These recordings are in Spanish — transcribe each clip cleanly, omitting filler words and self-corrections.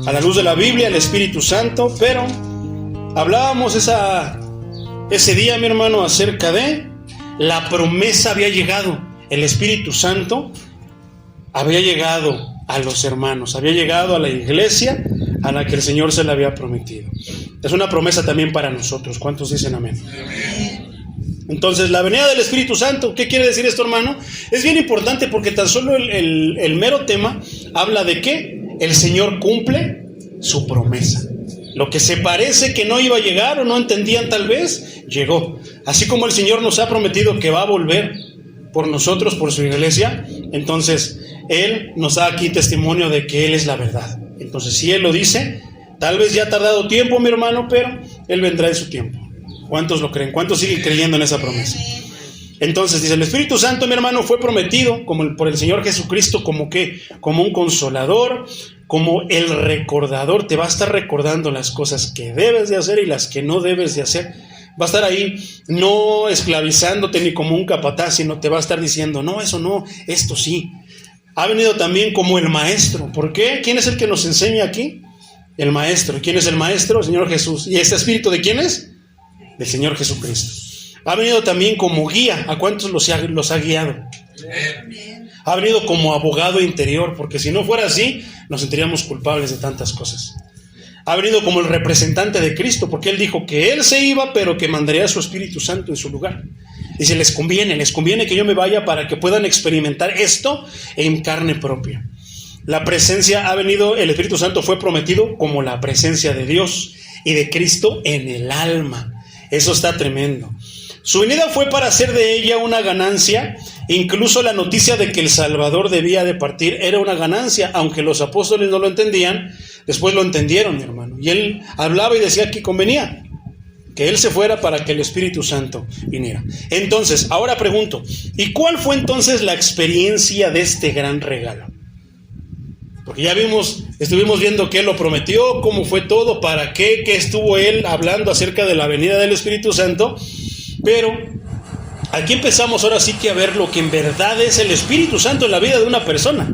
a la luz de la Biblia, el Espíritu Santo, pero hablábamos ese día, mi hermano, acerca de la promesa había llegado. El Espíritu Santo había llegado a los hermanos, había llegado a la iglesia a la que el Señor se le había prometido. Es una promesa también para nosotros. ¿Cuántos dicen amén? Entonces, la venida del Espíritu Santo, ¿qué quiere decir esto, hermano? Es bien importante porque tan solo el mero tema habla de que el Señor cumple su promesa. Lo que se parece que no iba a llegar o no entendían tal vez, llegó. Así como el Señor nos ha prometido que va a volver por nosotros, por su iglesia, entonces Él nos da aquí testimonio de que Él es la verdad. Entonces, si Él lo dice, tal vez ya ha tardado tiempo, mi hermano, pero Él vendrá en su tiempo. ¿Cuántos lo creen? ¿Cuántos siguen creyendo en esa promesa? Entonces dice, el Espíritu Santo, mi hermano, fue prometido por el Señor Jesucristo como un consolador, como el recordador. Te va a estar recordando las cosas que debes de hacer y las que no debes de hacer. Va a estar ahí no esclavizándote ni como un capataz, sino te va a estar diciendo, no, eso no, esto sí. Ha venido también como el maestro. ¿Por qué? ¿Quién es el que nos enseña aquí? El maestro. ¿Quién es el maestro? El Señor Jesús. ¿Y este Espíritu de quién es? Del Señor Jesucristo. Ha venido también como guía. ¿A cuántos los ha guiado? Ha venido como abogado interior, porque si no fuera así, nos sentiríamos culpables de tantas cosas. Ha venido como el representante de Cristo, porque Él dijo que Él se iba, pero que mandaría a su Espíritu Santo en su lugar. Dice, les conviene que yo me vaya para que puedan experimentar esto en carne propia. La presencia ha venido, el Espíritu Santo fue prometido como la presencia de Dios y de Cristo en el alma. Eso está tremendo. Su venida fue para hacer de ella una ganancia. Incluso la noticia de que el Salvador debía de partir era una ganancia, aunque los apóstoles no lo entendían. Después lo entendieron, mi hermano. Y Él hablaba y decía que convenía que Él se fuera para que el Espíritu Santo viniera. Entonces, ahora pregunto, ¿y cuál fue entonces la experiencia de este gran regalo? Porque ya estuvimos viendo que Él lo prometió, cómo fue todo, para qué, que estuvo Él hablando acerca de la venida del Espíritu Santo. Pero aquí empezamos ahora sí que a ver lo que en verdad es el Espíritu Santo en la vida de una persona.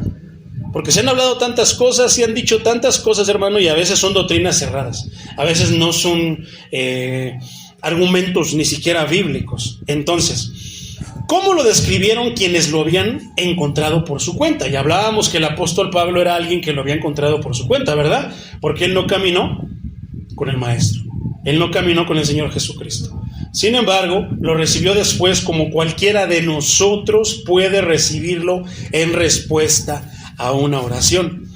Porque se han hablado tantas cosas, se han dicho tantas cosas, hermano, y a veces son doctrinas cerradas. A veces no son argumentos ni siquiera bíblicos. Entonces, ¿cómo lo describieron quienes lo habían encontrado por su cuenta? Y hablábamos que el apóstol Pablo era alguien que lo había encontrado por su cuenta, ¿verdad? Porque él no caminó con el Maestro. Él no caminó con el Señor Jesucristo. Sin embargo, lo recibió después como cualquiera de nosotros puede recibirlo en respuesta a una oración.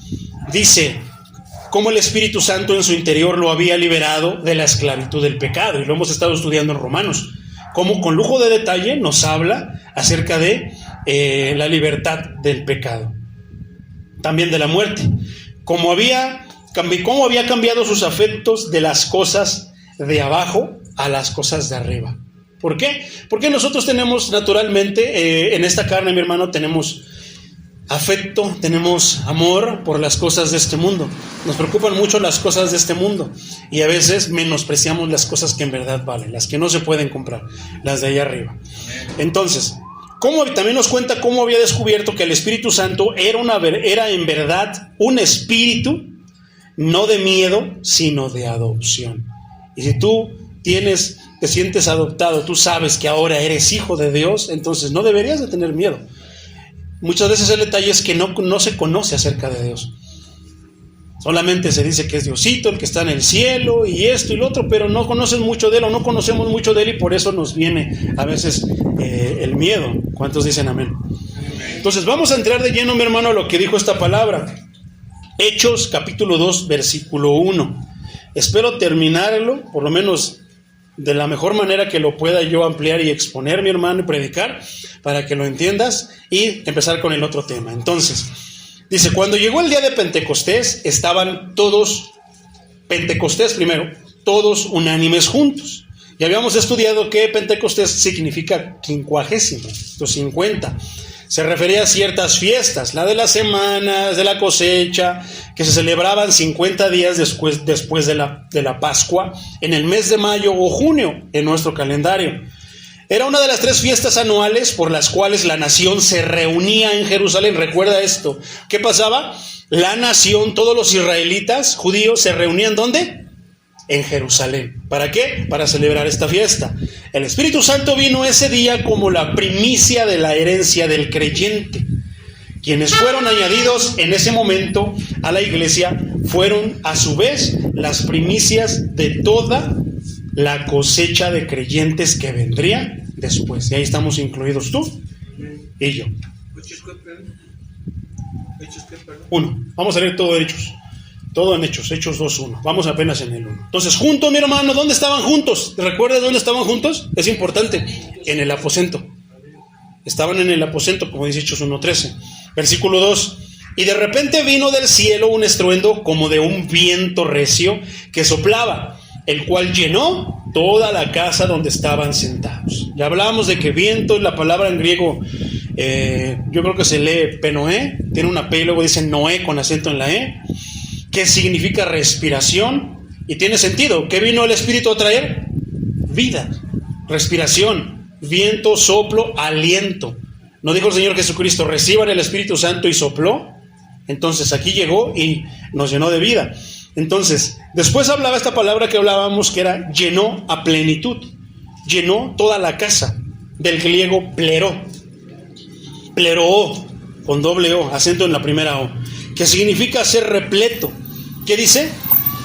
Dice, cómo el Espíritu Santo en su interior lo había liberado de la esclavitud del pecado. Y lo hemos estado estudiando en Romanos. Cómo con lujo de detalle nos habla acerca de la libertad del pecado. También de la muerte. Cómo había cambiado sus afectos de las cosas de abajo a las cosas de arriba. ¿Por qué? Porque nosotros tenemos naturalmente, en esta carne, mi hermano, tenemos afecto, tenemos amor por las cosas de este mundo. Nos preocupan mucho las cosas de este mundo y a veces menospreciamos las cosas que en verdad valen, las que no se pueden comprar, las de allá arriba. Entonces, también nos cuenta cómo había descubierto que el Espíritu Santo era en verdad un espíritu, no de miedo, sino de adopción. Y si tú te sientes adoptado, tú sabes que ahora eres hijo de Dios, entonces no deberías de tener miedo. Muchas veces el detalle es que no se conoce acerca de Dios. Solamente se dice que es Diosito, el que está en el cielo y esto y lo otro, pero no conocen mucho de Él o no conocemos mucho de Él y por eso nos viene a veces el miedo. ¿Cuántos dicen amén? Entonces vamos a entrar de lleno, mi hermano, a lo que dijo esta palabra. Hechos capítulo 2, versículo 1. Espero terminarlo, por lo menos de la mejor manera que lo pueda yo ampliar y exponer, mi hermano, y predicar, para que lo entiendas y empezar con el otro tema. Entonces, dice, cuando llegó el día de Pentecostés, estaban todos unánimes juntos. Y habíamos estudiado que Pentecostés significa 50, 50. Se refería a ciertas fiestas, la de las semanas, de la cosecha, que se celebraban 50 días después de la Pascua, en el mes de mayo o junio, en nuestro calendario. Era una de las 3 fiestas anuales por las cuales la nación se reunía en Jerusalén. Recuerda esto. ¿Qué pasaba? La nación, todos los israelitas, judíos, se reunían ¿dónde? En Jerusalén. ¿Para qué? Para celebrar esta fiesta. El Espíritu Santo vino ese día como la primicia de la herencia del creyente. Quienes fueron añadidos en ese momento a la iglesia fueron a su vez las primicias de toda la cosecha de creyentes que vendría después. Y ahí estamos incluidos tú y yo. 1. Vamos a leer todo en Hechos. Todo en Hechos 2:1. Vamos apenas en el 1. Entonces, juntos, mi hermano, ¿dónde estaban juntos? ¿Recuerdas dónde estaban juntos? Es importante. En el aposento. Estaban en el aposento, como dice Hechos 1:13. Versículo 2. Y de repente vino del cielo un estruendo como de un viento recio que soplaba, el cual llenó toda la casa donde estaban sentados. Ya hablábamos de que viento es la palabra en griego, yo creo que se lee penoé, tiene una P y luego dice Noé con acento en la E, que significa respiración, y tiene sentido. ¿Qué vino el Espíritu a traer? Vida, respiración, viento, soplo, aliento. ¿No dijo el Señor Jesucristo, reciban el Espíritu Santo y sopló? Entonces aquí llegó y nos llenó de vida. Entonces, después hablaba esta palabra que hablábamos, que era llenó a plenitud. Llenó toda la casa, del griego pleró. Pleroo, con doble O, acento en la primera O, que significa ser repleto. ¿Qué dice?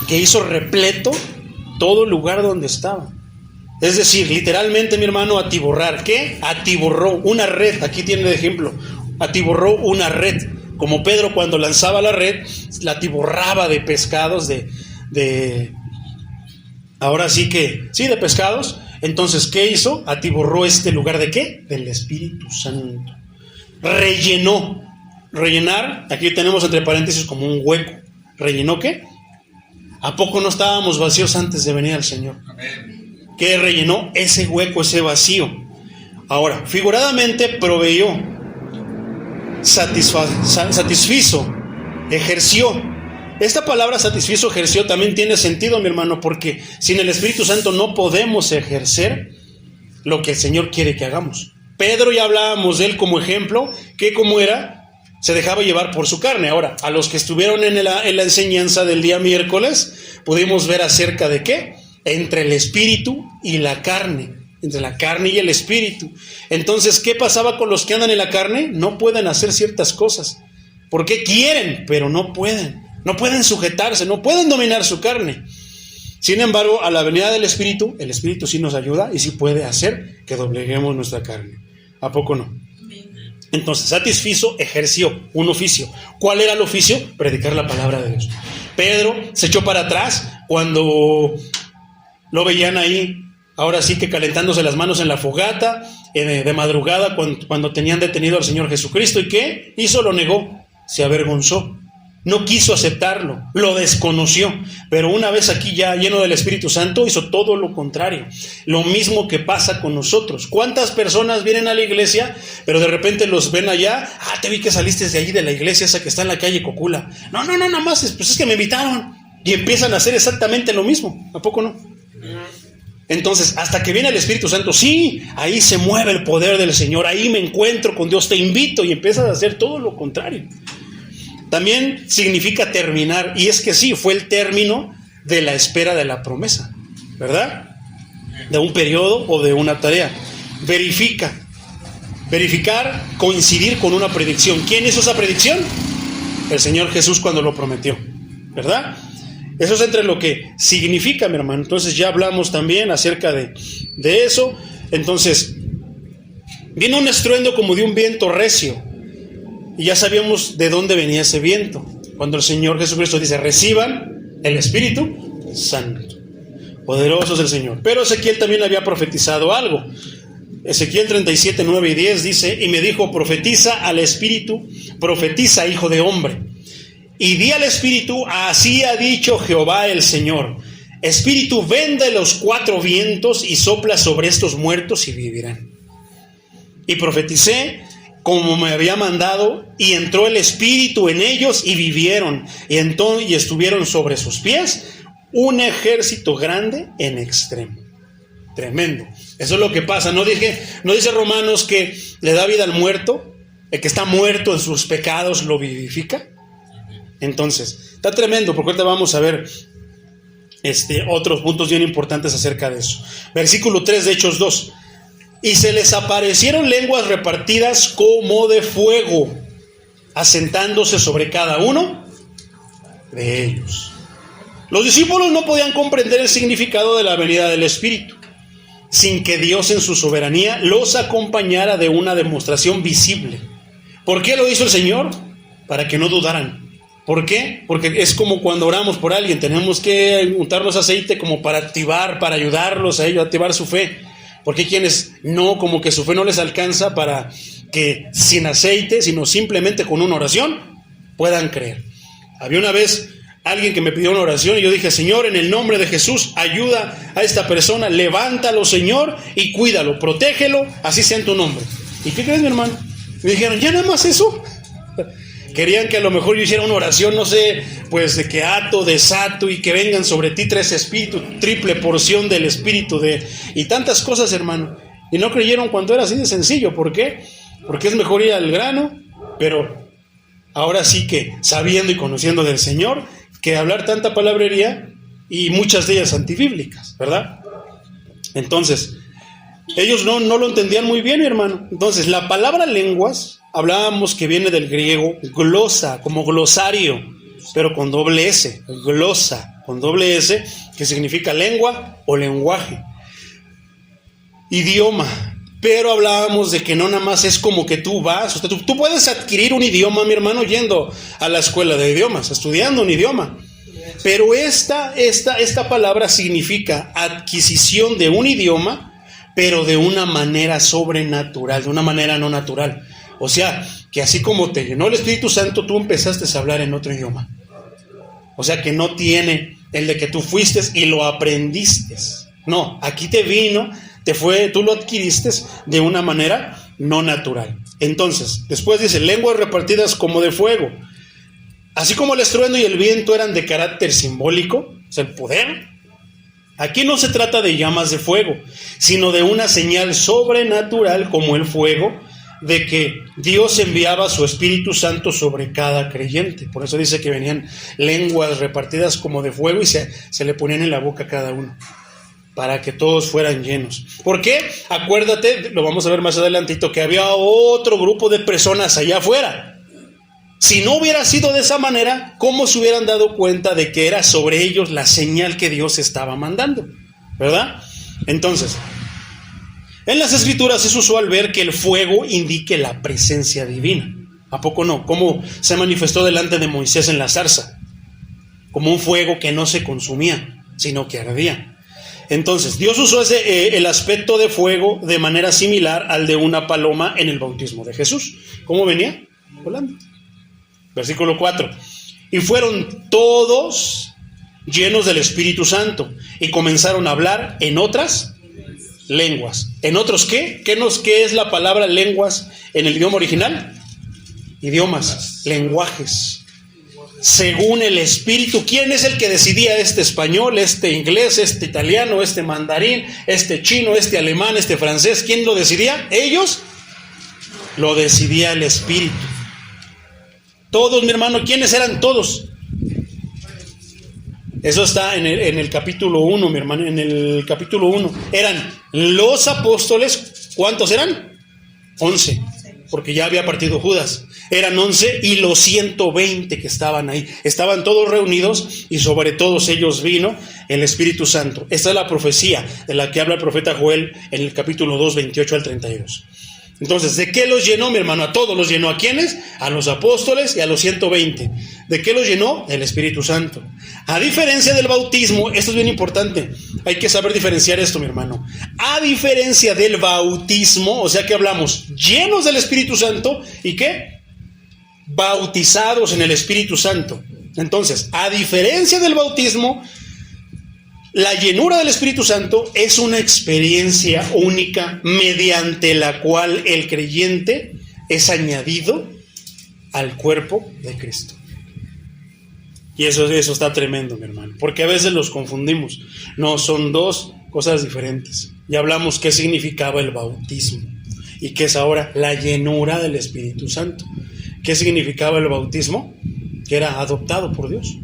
Que hizo repleto todo el lugar donde estaba. Es decir, literalmente, mi hermano, atiborrar. ¿Qué? Atiborró una red. Aquí tiene de ejemplo. Atiborró una red. Como Pedro cuando lanzaba la red, la atiborraba de pescados, ahora sí que, sí, de pescados. Entonces, ¿qué hizo? Atiborró este lugar ¿de qué? Del Espíritu Santo. Rellenó. Rellenar, aquí tenemos entre paréntesis como un hueco. ¿Rellenó qué? ¿A poco no estábamos vacíos antes de venir al Señor? Amén. ¿Qué rellenó? Ese hueco, ese vacío. Ahora, figuradamente proveyó, satisfizo, ejerció. Esta palabra satisfizo, ejerció también tiene sentido, mi hermano, porque sin el Espíritu Santo no podemos ejercer lo que el Señor quiere que hagamos. Pedro, ya hablábamos de él como ejemplo, que como era, se dejaba llevar por su carne. Ahora, a los que estuvieron en la enseñanza del día miércoles, pudimos ver acerca de qué, entre el Espíritu y la carne. Entre la carne y el Espíritu. Entonces, ¿qué pasaba con los que andan en la carne? No pueden hacer ciertas cosas. Porque quieren, pero no pueden. No pueden sujetarse, no pueden dominar su carne. Sin embargo, a la venida del Espíritu, el Espíritu sí nos ayuda y sí puede hacer que dobleguemos nuestra carne. ¿A poco no? Entonces, satisfizo, ejerció un oficio. ¿Cuál era el oficio? Predicar la palabra de Dios. Pedro se echó para atrás cuando lo veían ahí, ahora sí que calentándose las manos en la fogata, de madrugada, cuando tenían detenido al Señor Jesucristo. ¿Y qué hizo? Lo negó, se avergonzó, no quiso aceptarlo, lo desconoció. Pero una vez aquí ya lleno del Espíritu Santo, hizo todo lo contrario. Lo mismo que pasa con nosotros. ¿Cuántas personas vienen a la iglesia, pero de repente los ven allá? Te vi que saliste de allí de la iglesia esa que está en la calle Cocula. No, nada más, pues es que me invitaron. Y empiezan a hacer exactamente lo mismo. ¿A poco no? Entonces, hasta que viene el Espíritu Santo, sí, ahí se mueve el poder del Señor, ahí me encuentro con Dios, te invito, y empiezas a hacer todo lo contrario. También significa terminar, y es que sí, fue el término de la espera de la promesa, ¿verdad? De un periodo o de una tarea. Verificar, coincidir con una predicción. ¿Quién hizo esa predicción? El Señor Jesús cuando lo prometió, ¿verdad? Eso es entre lo que significa, mi hermano. Entonces ya hablamos también acerca de eso. Entonces, viene un estruendo como de un viento recio. Y ya sabíamos de dónde venía ese viento. Cuando el Señor Jesucristo dice, reciban el Espíritu Santo. Poderoso es el Señor. Pero Ezequiel también había profetizado algo. Ezequiel 37, 9 y 10 dice, y me dijo, profetiza al Espíritu, profetiza, hijo de hombre. Y di al Espíritu, así ha dicho Jehová el Señor, Espíritu, ven de los 4 vientos y sopla sobre estos muertos y vivirán. Y profeticé como me había mandado, y entró el Espíritu en ellos y vivieron, y estuvieron sobre sus pies un ejército grande en extremo. Tremendo. Eso es lo que pasa. No dice Romanos que le da vida al muerto, el que está muerto en sus pecados lo vivifica. Entonces, está tremendo, porque ahorita vamos a ver otros puntos bien importantes acerca de eso. Versículo 3 de Hechos 2. Y se les aparecieron lenguas repartidas como de fuego, asentándose sobre cada uno de ellos. Los discípulos no podían comprender el significado de la venida del Espíritu sin que Dios en su soberanía los acompañara de una demostración visible. ¿Por qué lo hizo el Señor? Para que no dudaran. ¿Por qué? Porque es como cuando oramos por alguien, tenemos que untarlos aceite como para activar, para ayudarlos a ellos a activar su fe. Porque hay quienes no, como que su fe no les alcanza para que sin aceite, sino simplemente con una oración, puedan creer. Había una vez alguien que me pidió una oración y yo dije: Señor, en el nombre de Jesús, ayuda a esta persona, levántalo, Señor, y cuídalo, protégelo, así sea en tu nombre. ¿Y qué crees, mi hermano? Me dijeron: ¿ya nada más eso? Querían que a lo mejor yo hiciera una oración, no sé, pues de que ato, desato y que vengan sobre ti 3 espíritus, triple porción del espíritu y tantas cosas, hermano. Y no creyeron cuando era así de sencillo. ¿Por qué? Porque es mejor ir al grano, pero ahora sí que sabiendo y conociendo del Señor, que hablar tanta palabrería y muchas de ellas antibíblicas, ¿verdad? Entonces, ellos no lo entendían muy bien, hermano. Entonces, la palabra lenguas, hablábamos que viene del griego glosa, como glosario, pero con doble S, glosa, con doble S, que significa lengua o lenguaje. Idioma, pero hablábamos de que no nada más es como que tú vas, o sea, tú puedes adquirir un idioma, mi hermano, yendo a la escuela de idiomas, estudiando un idioma. Pero esta palabra significa adquisición de un idioma, pero de una manera sobrenatural, de una manera no natural. O sea, que así como te llenó el Espíritu Santo, tú empezaste a hablar en otro idioma. O sea, que no tiene el de que tú fuiste y lo aprendiste. No, aquí te vino, tú lo adquiriste de una manera no natural. Entonces, después dice, lenguas repartidas como de fuego. Así como el estruendo y el viento eran de carácter simbólico, o sea, el poder. Aquí no se trata de llamas de fuego, sino de una señal sobrenatural como el fuego, de que Dios enviaba su Espíritu Santo sobre cada creyente. Por eso dice que venían lenguas repartidas como de fuego y se le ponían en la boca a cada uno, para que todos fueran llenos. ¿Por qué? Acuérdate, lo vamos a ver más adelantito, que había otro grupo de personas allá afuera. Si no hubiera sido de esa manera, ¿cómo se hubieran dado cuenta de que era sobre ellos la señal que Dios estaba mandando? ¿Verdad? Entonces, en las Escrituras es usual ver que el fuego indique la presencia divina. ¿A poco no? ¿Cómo se manifestó delante de Moisés en la zarza? Como un fuego que no se consumía, sino que ardía. Entonces, Dios usó el aspecto de fuego de manera similar al de una paloma en el bautismo de Jesús. ¿Cómo venía? Volando. Versículo 4. Y fueron todos llenos del Espíritu Santo y comenzaron a hablar en otras lenguas. ¿En otros qué? ¿Qué es la palabra lenguas en el idioma original? Idiomas, lenguajes. Según el Espíritu. ¿Quién es el que decidía este español, este inglés, este italiano, este mandarín, este chino, este alemán, este francés? ¿Quién lo decidía? ¿Ellos? Lo decidía el Espíritu. Todos, mi hermano, ¿quiénes eran todos? Eso está en el capítulo 1, mi hermano, en el capítulo 1. Eran los apóstoles, ¿cuántos eran? 11, porque ya había partido Judas. Eran 11 y los 120 que estaban ahí. Estaban todos reunidos y sobre todos ellos vino el Espíritu Santo. Esta es la profecía de la que habla el profeta Joel en el capítulo 2, 28 al 32. Entonces, ¿de qué los llenó, mi hermano? A todos los llenó. ¿A quiénes? A los apóstoles y a los 120. ¿De qué los llenó? El Espíritu Santo. A diferencia del bautismo, esto es bien importante, hay que saber diferenciar esto, mi hermano. A diferencia del bautismo, o sea que hablamos llenos del Espíritu Santo, ¿y qué? Bautizados en el Espíritu Santo. Entonces, a diferencia del bautismo, la llenura del Espíritu Santo es una experiencia única mediante la cual el creyente es añadido al cuerpo de Cristo. Y eso está tremendo, mi hermano, porque a veces los confundimos. No, son dos cosas diferentes. Ya hablamos qué significaba el bautismo y qué es ahora la llenura del Espíritu Santo. ¿Qué significaba el bautismo? Que era adoptado por Dios.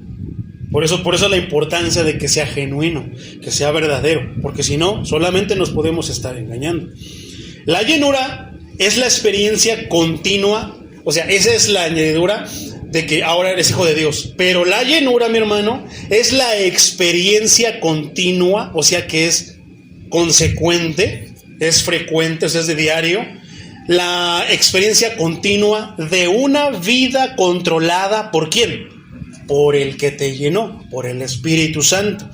Por eso la importancia de que sea genuino, que sea verdadero, porque si no, solamente nos podemos estar engañando. La llenura es la experiencia continua, o sea, esa es la añadidura de que ahora eres hijo de Dios. Pero la llenura, mi hermano, es la experiencia continua, o sea, que es consecuente, es frecuente, o sea, es de diario. La experiencia continua de una vida controlada, ¿por quién? Por el que te llenó, por el Espíritu Santo,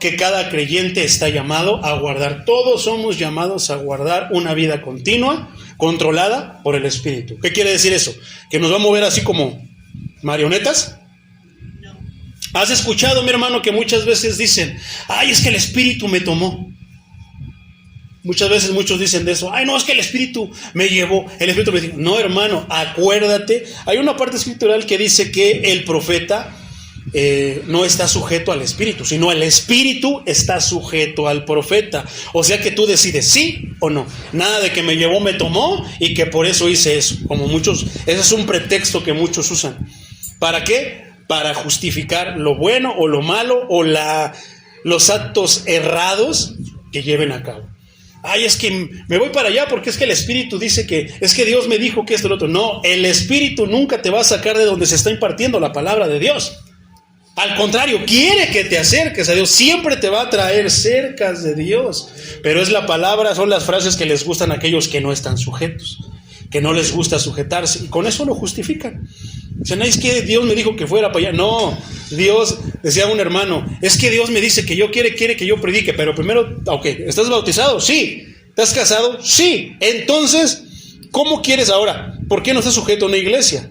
que cada creyente está llamado a guardar. Todos somos llamados a guardar una vida continua, controlada por el Espíritu. ¿Qué quiere decir eso? ¿Que nos va a mover así como marionetas? No. ¿Has escuchado, mi hermano, que muchas veces dicen, ay, es que el Espíritu me tomó? Muchas veces muchos dicen de eso, ay, no, es que el Espíritu me llevó, el Espíritu me dijo. No, hermano, acuérdate, hay una parte escritural que dice que el profeta no está sujeto al Espíritu, sino el Espíritu está sujeto al profeta. O sea que tú decides sí o no. Nada de que me llevó, me tomó y que por eso hice eso. Como muchos, ese es un pretexto que muchos usan. ¿Para qué? Para justificar lo bueno o lo malo o los actos errados que lleven a cabo. Ay, es que me voy para allá porque es que el Espíritu dice que es que Dios me dijo que esto y lo otro. No, el Espíritu nunca te va a sacar de donde se está impartiendo la palabra de Dios. Al contrario, quiere que te acerques a Dios. Siempre te va a traer cerca de Dios. Pero es la palabra, son las frases que les gustan a aquellos que no están sujetos, que no les gusta sujetarse. Y con eso lo justifican. Dicen, es que Dios me dijo que fuera para allá. No, Dios, decía un hermano, es que Dios me dice que yo quiere que yo predique. Pero primero, ok, ¿estás bautizado? Sí. ¿Estás casado? Sí. Entonces, ¿cómo quieres ahora? ¿Por qué no estás sujeto a una iglesia?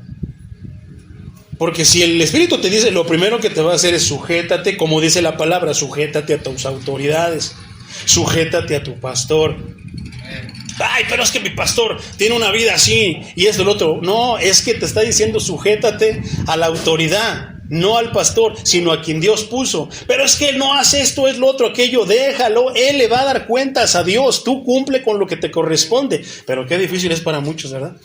Porque si el Espíritu te dice, lo primero que te va a hacer es sujétate, como dice la palabra, sujétate a tus autoridades, sujétate a tu pastor. Ay, pero es que mi pastor tiene una vida así y esto y lo otro. No, es que te está diciendo sujétate a la autoridad, no al pastor, sino a quien Dios puso. Pero es que él no hace esto, es lo otro, aquello, déjalo, él le va a dar cuentas a Dios, tú cumple con lo que te corresponde. Pero qué difícil es para muchos, ¿verdad?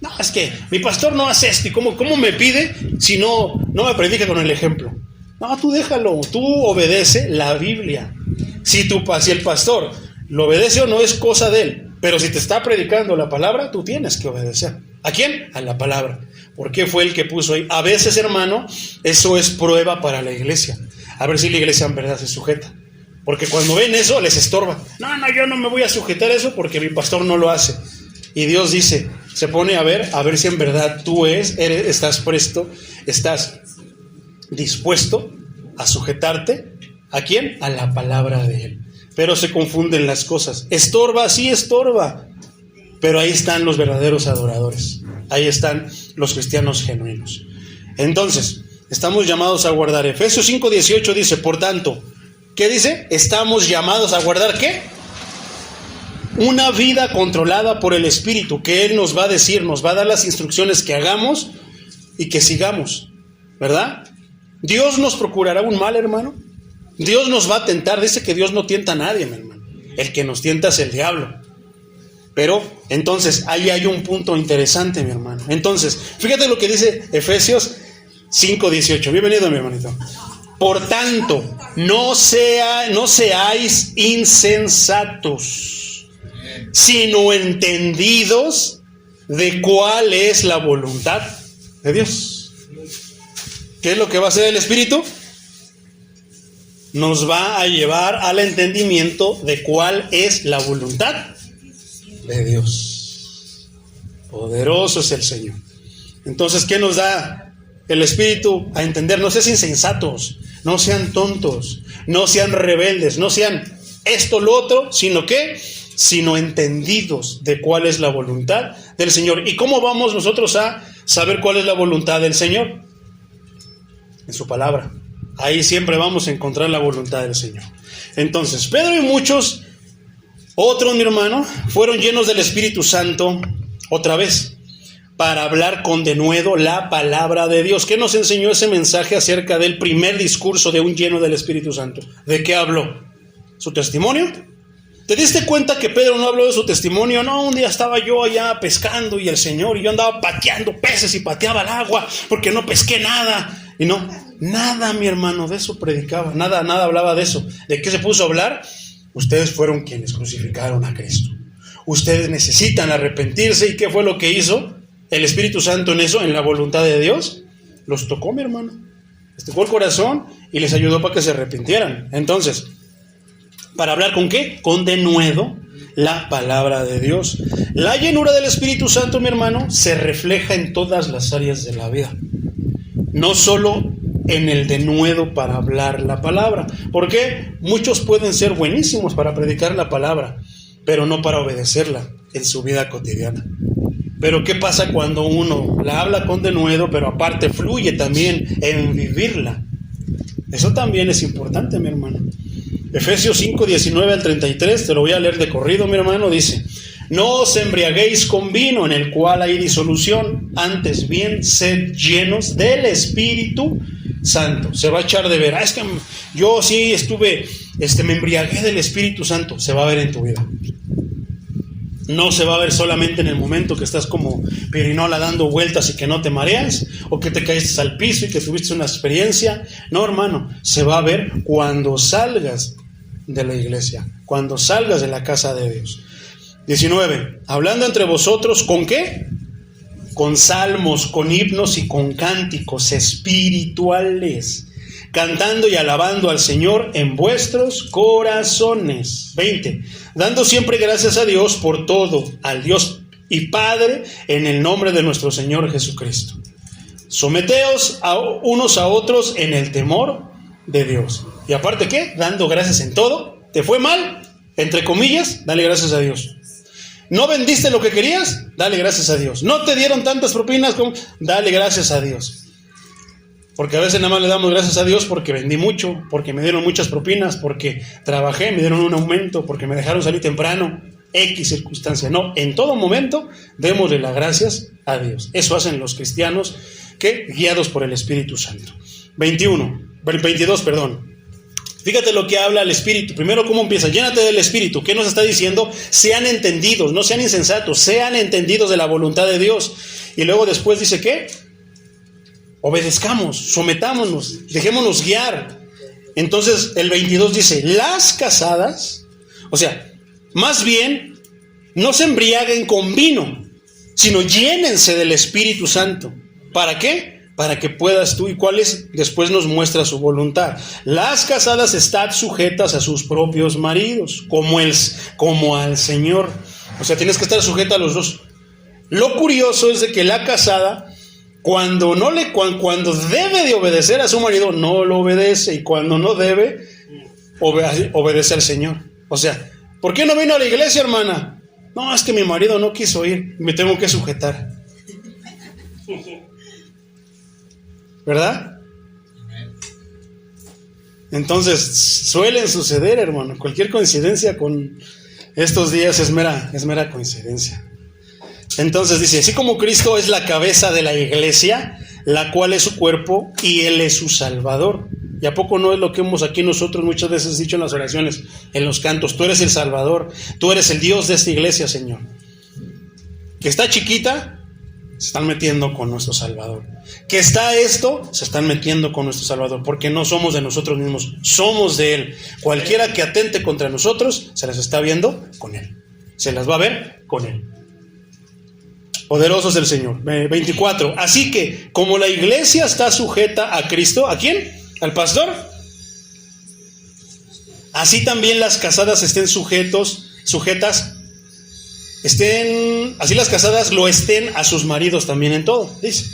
No, es que mi pastor no hace esto. ¿Y cómo me pide si no me predica con el ejemplo? No, tú déjalo, tú obedece la Biblia. Si el pastor lo obedece o no es cosa de él, pero si te está predicando la palabra, tú tienes que obedecer. ¿A quién? A la palabra. Porque fue el que puso ahí. A veces, hermano, eso es prueba para la iglesia. A ver si la iglesia en verdad se sujeta. Porque cuando ven eso, les estorba. No, yo no me voy a sujetar a eso porque mi pastor no lo hace. Y Dios dice, se pone a ver si en verdad tú estás presto, estás dispuesto a sujetarte. ¿A quién? A la palabra de Él. Pero se confunden las cosas. Estorba, sí estorba. Pero ahí están los verdaderos adoradores. Ahí están los cristianos genuinos. Entonces, estamos llamados a guardar. Efesios 5:18 dice, por tanto, ¿qué dice? Estamos llamados a guardar, ¿qué? Una vida controlada por el Espíritu, que Él nos va a decir, nos va a dar las instrucciones que hagamos y que sigamos, ¿verdad? Dios nos procurará un mal, hermano. Dios nos va a tentar. Dice que Dios no tienta a nadie, mi hermano. El que nos tienta es el diablo. Pero, entonces, ahí hay un punto interesante, mi hermano. Entonces, fíjate lo que dice Efesios 5:18. Bienvenido, mi hermanito. Por tanto, no seáis insensatos, sino entendidos de cuál es la voluntad de Dios. ¿Qué es lo que va a hacer el Espíritu? Nos va a llevar al entendimiento de cuál es la voluntad de Dios. Poderoso es el Señor. Entonces, ¿qué nos da el Espíritu a entender? No sean insensatos, no sean tontos, no sean rebeldes, no sean esto, lo otro, sino entendidos de cuál es la voluntad del Señor. ¿Y cómo vamos nosotros a saber cuál es la voluntad del Señor? En su palabra. Ahí siempre vamos a encontrar la voluntad del Señor. Entonces, Pedro y muchos otros, mi hermano, fueron llenos del Espíritu Santo otra vez para hablar con denuedo la palabra de Dios. ¿Qué nos enseñó ese mensaje acerca del primer discurso de un lleno del Espíritu Santo? ¿De qué habló? ¿Su testimonio? ¿Te diste cuenta que Pedro no habló de su testimonio? No, un día estaba yo allá pescando y el Señor, y yo andaba pateando peces y pateaba el agua porque no pesqué nada. Y no, nada, mi hermano, de eso predicaba, nada hablaba de eso. ¿De qué se puso a hablar? Ustedes fueron quienes crucificaron a Cristo. Ustedes necesitan arrepentirse. ¿Y qué fue lo que hizo el Espíritu Santo en eso, en la voluntad de Dios? Los tocó, mi hermano. Les tocó el corazón y les ayudó para que se arrepintieran. Entonces, ¿para hablar con qué? Con denuedo la palabra de Dios. La llenura del Espíritu Santo, mi hermano, se refleja en todas las áreas de la vida. No solo en el denuedo para hablar la palabra. Porque muchos pueden ser buenísimos para predicar la palabra, pero no para obedecerla en su vida cotidiana. Pero ¿qué pasa cuando uno la habla con denuedo, pero aparte fluye también en vivirla? Eso también es importante, mi hermano. Efesios 5, 19 al 33, te lo voy a leer de corrido, mi hermano, dice: no os embriaguéis con vino, en el cual hay disolución, antes bien sed llenos del Espíritu Santo. Se va a echar de ver, es que yo sí me embriagué del Espíritu Santo. Se va a ver en tu vida. No se va a ver solamente en el momento que estás como pirinola dando vueltas y que no te mareas, o que te caíste al piso y que tuviste una experiencia. No, hermano, se va a ver cuando salgas de la iglesia, cuando salgas de la casa de Dios. 19. Hablando entre vosotros, ¿con qué? Con salmos, con himnos y con cánticos espirituales, cantando y alabando al Señor en vuestros corazones. 20. Dando siempre gracias a Dios por todo, al Dios y Padre, en el nombre de nuestro Señor Jesucristo. Someteos unos a otros en el temor de Dios. Y aparte, ¿qué? Dando gracias en todo. ¿Te fue mal? Entre comillas, dale gracias a Dios. ¿No vendiste lo que querías? Dale gracias a Dios. ¿No te dieron tantas propinas como? Dale gracias a Dios. Porque a veces nada más le damos gracias a Dios porque vendí mucho, porque me dieron muchas propinas, porque trabajé, me dieron un aumento, porque me dejaron salir temprano, X circunstancia. No, en todo momento démosle las gracias a Dios. Eso hacen los cristianos que guiados por el Espíritu Santo. 22. Fíjate lo que habla el Espíritu. Primero, ¿cómo empieza? Llénate del Espíritu. ¿Qué nos está diciendo? Sean entendidos, no sean insensatos, sean entendidos de la voluntad de Dios. Y luego después dice, ¿qué? Obedezcamos, sometámonos, dejémonos guiar. Entonces el 22 dice, las casadas, o sea, más bien, no se embriaguen con vino, sino llénense del Espíritu Santo. ¿Para qué? Para que puedas tú, ¿y cuál es? Después nos muestra su voluntad. Las casadas están sujetas a sus propios maridos, como al Señor. O sea, tienes que estar sujeta a los dos. Lo curioso es de que la casada, cuando debe de obedecer a su marido, no lo obedece, y cuando no debe, obedece al Señor. O sea, ¿por qué no vino a la iglesia, hermana? No, es que mi marido no quiso ir, me tengo que sujetar. ¿Verdad? Entonces, suelen suceder, hermano. Cualquier coincidencia con estos días es mera coincidencia. Entonces dice, así como Cristo es la cabeza de la iglesia, la cual es su cuerpo, y Él es su Salvador. ¿Y a poco no es lo que hemos aquí nosotros muchas veces dicho en las oraciones, en los cantos? Tú eres el Salvador, tú eres el Dios de esta iglesia, Señor. Que está chiquita, se están metiendo con nuestro Salvador. Que está esto, se están metiendo con nuestro Salvador, porque no somos de nosotros mismos, somos de Él. Cualquiera que atente contra nosotros, se las está viendo con Él. Se las va a ver con Él. Poderoso es el Señor. 24. Así que, como la iglesia está sujeta a Cristo, ¿a quién? ¿Al pastor? Así también las casadas estén sujetas, así las casadas lo estén a sus maridos también en todo, dice.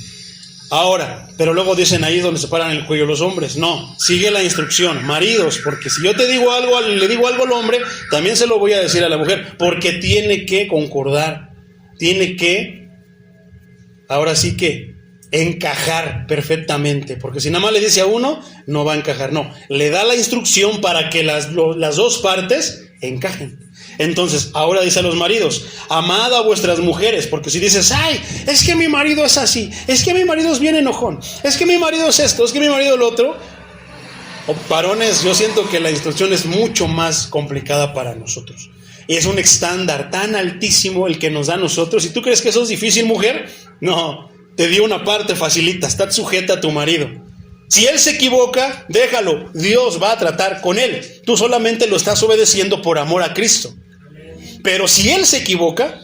Ahora, pero luego dicen ahí donde se paran el cuello los hombres. No, sigue la instrucción, maridos, porque si yo te digo algo, le digo algo al hombre, también se lo voy a decir a la mujer, porque tiene que concordar, tiene que, ahora sí que, encajar perfectamente, porque si nada más le dice a uno, no va a encajar, no, le da la instrucción para que las dos partes encajen. Entonces, ahora dice a los maridos, amad a vuestras mujeres, porque si dices, ay, es que mi marido es así, es que mi marido es bien enojón, es que mi marido es esto, es que mi marido es lo otro, varones, yo siento que la instrucción es mucho más complicada para nosotros. Es un estándar tan altísimo el que nos da a nosotros. ¿Y tú crees que eso es difícil, mujer? No, te dio una parte facilita, estás sujeta a tu marido. Si él se equivoca, déjalo, Dios va a tratar con él. Tú solamente lo estás obedeciendo por amor a Cristo. Pero si él se equivoca,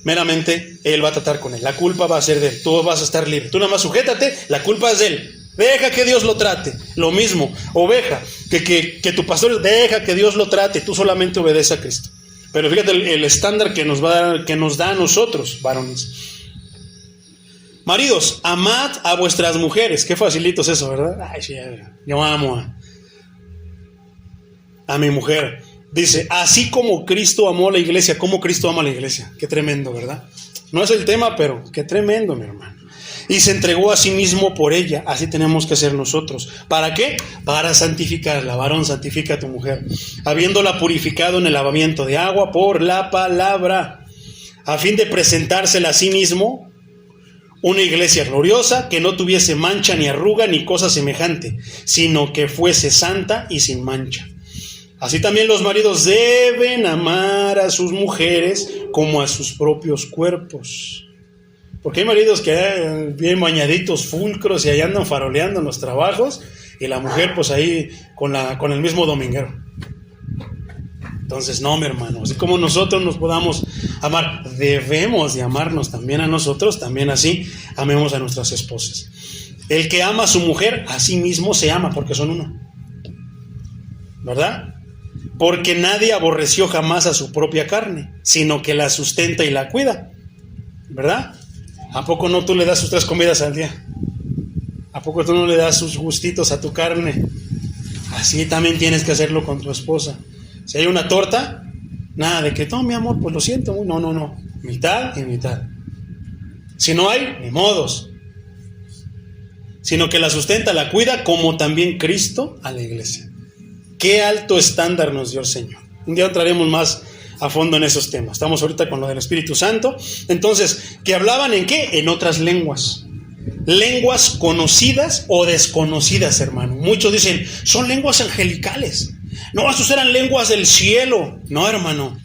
meramente él va a tratar con él. La culpa va a ser de él, tú vas a estar libre. Tú nada más sujétate, la culpa es de él. Deja que Dios lo trate. Lo mismo, oveja, que tu pastor, deja que Dios lo trate. Tú solamente obedece a Cristo. Pero fíjate el estándar que nos da a nosotros, varones. Maridos, amad a vuestras mujeres. Qué facilito es eso, ¿verdad? Ay, sí, yo amo a mi mujer. Dice, así como Cristo amó a la iglesia, como Cristo ama a la iglesia. Qué tremendo, ¿verdad? No es el tema, pero qué tremendo, mi hermano. Y se entregó a sí mismo por ella. Así tenemos que ser nosotros. ¿Para qué? Para santificarla. Varón, santifica a tu mujer, habiéndola purificado en el lavamiento de agua por la palabra, a fin de presentársela a sí mismo una iglesia gloriosa, que no tuviese mancha ni arruga ni cosa semejante, sino que fuese santa y sin mancha. Así también los maridos deben amar a sus mujeres como a sus propios cuerpos. Porque hay maridos que bien bañaditos, fulcros, y ahí andan faroleando en los trabajos, y la mujer pues ahí con el mismo dominguero. Entonces, no, mi hermano, así como nosotros nos podamos amar, debemos de amarnos también a nosotros, también así amemos a nuestras esposas. El que ama a su mujer, a sí mismo se ama, porque son uno, ¿verdad? Porque nadie aborreció jamás a su propia carne, sino que la sustenta y la cuida, ¿verdad? ¿A poco no tú le das sus 3 comidas al día? ¿A poco tú no le das sus gustitos a tu carne? Así también tienes que hacerlo con tu esposa. Si hay una torta, nada de que, no, mi amor, pues lo siento. No. Mitad y mitad. Si no hay, ni modos. Sino que la sustenta, la cuida, como también Cristo a la iglesia. Qué alto estándar nos dio el Señor. Un día entraremos más a fondo en esos temas. Estamos ahorita con lo del Espíritu Santo. Entonces, ¿que hablaban en qué? En otras lenguas. Lenguas conocidas o desconocidas, hermano. Muchos dicen, son lenguas angelicales. No, estos eran lenguas del cielo. No, hermano.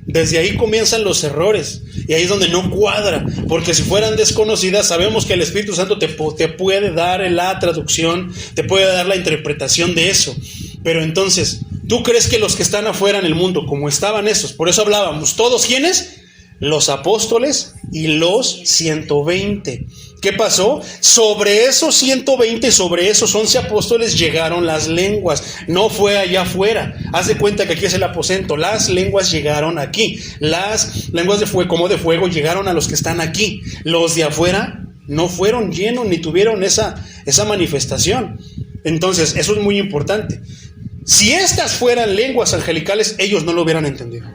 Desde ahí comienzan los errores. Y ahí es donde no cuadra. Porque si fueran desconocidas, sabemos que el Espíritu Santo te puede dar la traducción, te puede dar la interpretación de eso. Pero entonces, ¿tú crees que los que están afuera en el mundo, como estaban esos? Por eso hablábamos, ¿todos quiénes? Los apóstoles y los 120. ¿Qué pasó? Sobre esos 120, sobre esos 11 apóstoles llegaron las lenguas. No fue allá afuera. Haz de cuenta que aquí es el aposento. Las lenguas llegaron aquí. Las lenguas de fuego, como de fuego, llegaron a los que están aquí. Los de afuera no fueron llenos ni tuvieron esa manifestación. Entonces, eso es muy importante. Si estas fueran lenguas angelicales, ellos no lo hubieran entendido.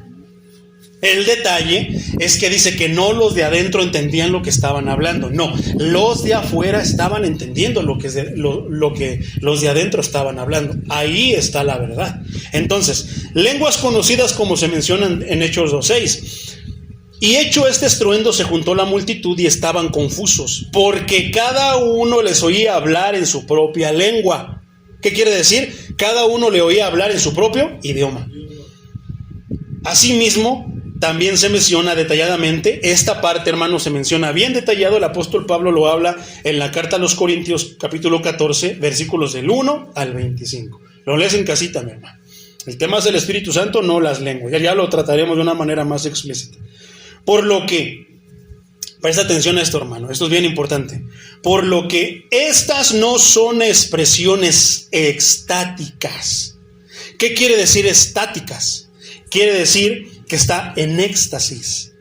El detalle es que dice que no los de adentro entendían lo que estaban hablando. No, los de afuera estaban entendiendo lo que los de adentro estaban hablando. Ahí está la verdad. Entonces, lenguas conocidas como se mencionan en Hechos 2:6. Y hecho este estruendo se juntó la multitud y estaban confusos, porque cada uno les oía hablar en su propia lengua. ¿Qué quiere decir? Cada uno le oía hablar en su propio idioma. Asimismo, también se menciona detalladamente, esta parte, hermano, se menciona bien detallado, el apóstol Pablo lo habla en la carta a los Corintios, capítulo 14, versículos del 1 al 25. Lo lees en casita, mi hermano. El tema es el Espíritu Santo, no las lenguas. Ya lo trataremos de una manera más explícita. Por lo que, presta atención a esto, hermano, esto es bien importante. Por lo que estas no son expresiones estáticas. ¿Qué quiere decir estáticas? Quiere decir que está en éxtasis,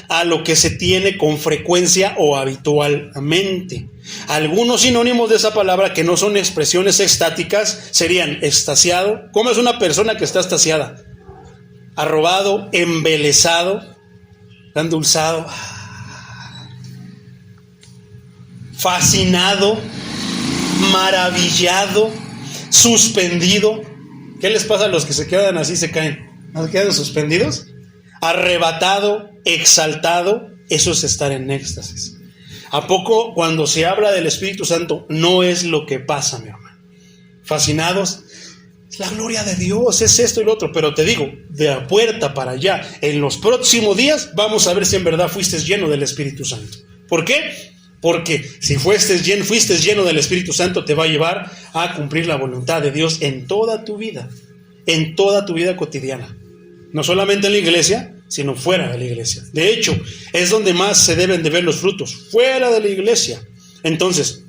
a lo que se tiene con frecuencia o habitualmente. Algunos sinónimos de esa palabra que no son expresiones estáticas serían extasiado. ¿Cómo es una persona que está extasiada? Arrobado, embelesado, endulzado, fascinado, maravillado, suspendido. ¿Qué les pasa a los que se quedan así, se caen? ¿No se quedan suspendidos? Arrebatado, exaltado, eso es estar en éxtasis. ¿A poco cuando se habla del Espíritu Santo no es lo que pasa, mi hermano? Fascinados. Es la gloria de Dios, es esto y lo otro. Pero te digo, de la puerta para allá, en los próximos días, vamos a ver si en verdad fuiste lleno del Espíritu Santo. ¿Por qué? Porque si fuiste lleno del Espíritu Santo, te va a llevar a cumplir la voluntad de Dios en toda tu vida cotidiana. No solamente en la iglesia, sino fuera de la iglesia. De hecho, es donde más se deben de ver los frutos, fuera de la iglesia. Entonces,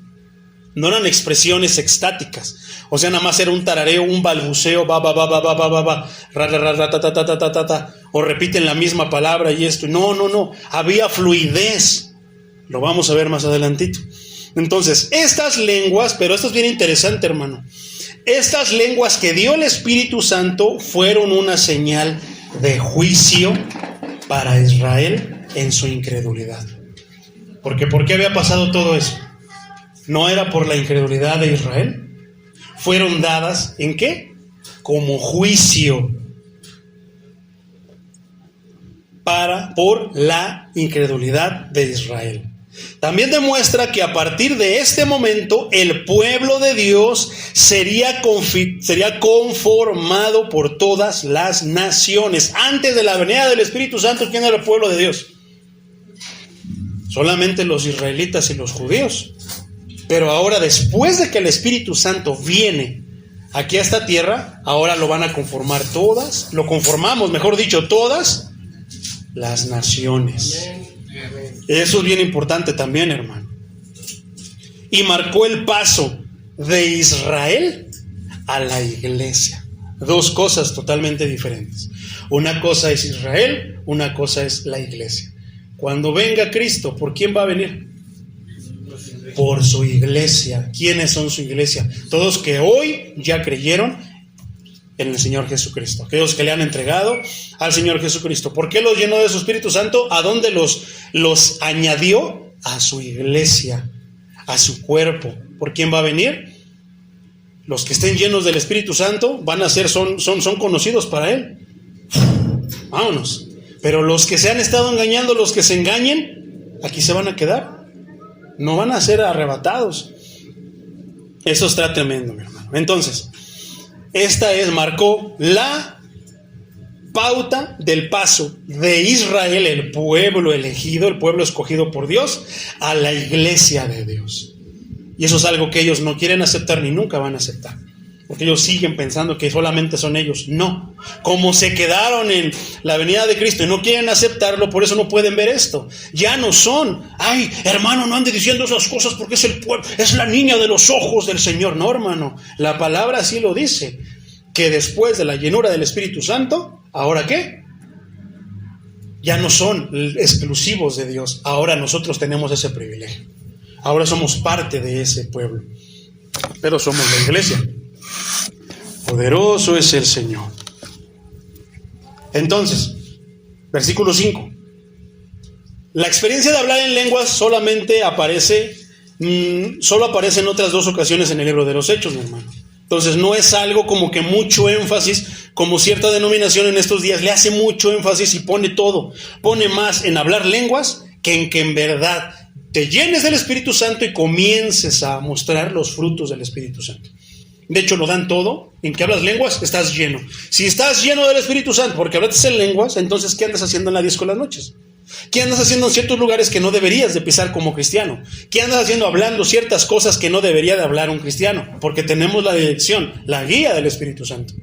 no eran expresiones extáticas, o sea, nada más era un tarareo, un balbuceo, o repiten la misma palabra y esto. No, había fluidez. Lo vamos a ver más adelantito. Entonces, estas lenguas, pero esto es bien interesante, hermano. Estas lenguas que dio el Espíritu Santo fueron una señal de juicio para Israel en su incredulidad. Porque ¿por qué había pasado todo eso? ¿No era por la incredulidad de Israel? Fueron dadas, ¿en qué? Como juicio por la incredulidad de Israel. También demuestra que a partir de este momento el pueblo de Dios sería conformado por todas las naciones. Antes de la venida del Espíritu Santo, ¿quién era el pueblo de Dios? Solamente los israelitas y los judíos. Pero ahora, después de que el Espíritu Santo viene aquí a esta tierra, ahora lo van a conformar todas las naciones. Eso es bien importante también, hermano. Y marcó el paso de Israel a la iglesia. Dos cosas totalmente diferentes. Una cosa es Israel, una cosa es la iglesia. Cuando venga Cristo, ¿por quién va a venir? Por su iglesia. ¿Quiénes son su iglesia? Todos que hoy ya creyeron en el Señor Jesucristo, aquellos que le han entregado al Señor Jesucristo. ¿Por qué los llenó de su Espíritu Santo? ¿A dónde los añadió? A su iglesia, a su cuerpo. ¿Por quién va a venir? Los que estén llenos del Espíritu Santo van a ser, son conocidos para Él. Vámonos. Pero los que se han estado engañando, los que se engañen, aquí se van a quedar. No van a ser arrebatados. Eso está tremendo, mi hermano. Entonces, marcó la pauta del paso de Israel, el pueblo elegido, el pueblo escogido por Dios, a la iglesia de Dios. Y eso es algo que ellos no quieren aceptar ni nunca van a aceptar. Porque ellos siguen pensando que solamente son ellos. No. Como se quedaron en la venida de Cristo y no quieren aceptarlo, por eso no pueden ver esto. Ya no son. Ay, hermano, no ande diciendo esas cosas porque es el pueblo, es la niña de los ojos del Señor. No, hermano. La palabra así lo dice. Que después de la llenura del Espíritu Santo, ¿ahora qué? Ya no son exclusivos de Dios. Ahora nosotros tenemos ese privilegio. Ahora somos parte de ese pueblo. Pero somos la iglesia. Poderoso es el Señor. Entonces, versículo 5. La experiencia de hablar en lenguas solo aparece en otras dos ocasiones en el libro de los Hechos, mi hermano. Entonces no es algo como que mucho énfasis, como cierta denominación en estos días le hace mucho énfasis y pone más en hablar lenguas que en que en verdad te llenes del Espíritu Santo y comiences a mostrar los frutos del Espíritu Santo. De hecho, lo dan todo. En que hablas lenguas, estás lleno. Si estás lleno del Espíritu Santo porque hablas en lenguas, entonces ¿qué andas haciendo en la 10 con las noches? ¿Qué andas haciendo en ciertos lugares que no deberías de pisar como cristiano? ¿Qué andas haciendo hablando ciertas cosas que no debería de hablar un cristiano? Porque tenemos la dirección, la guía del Espíritu Santo.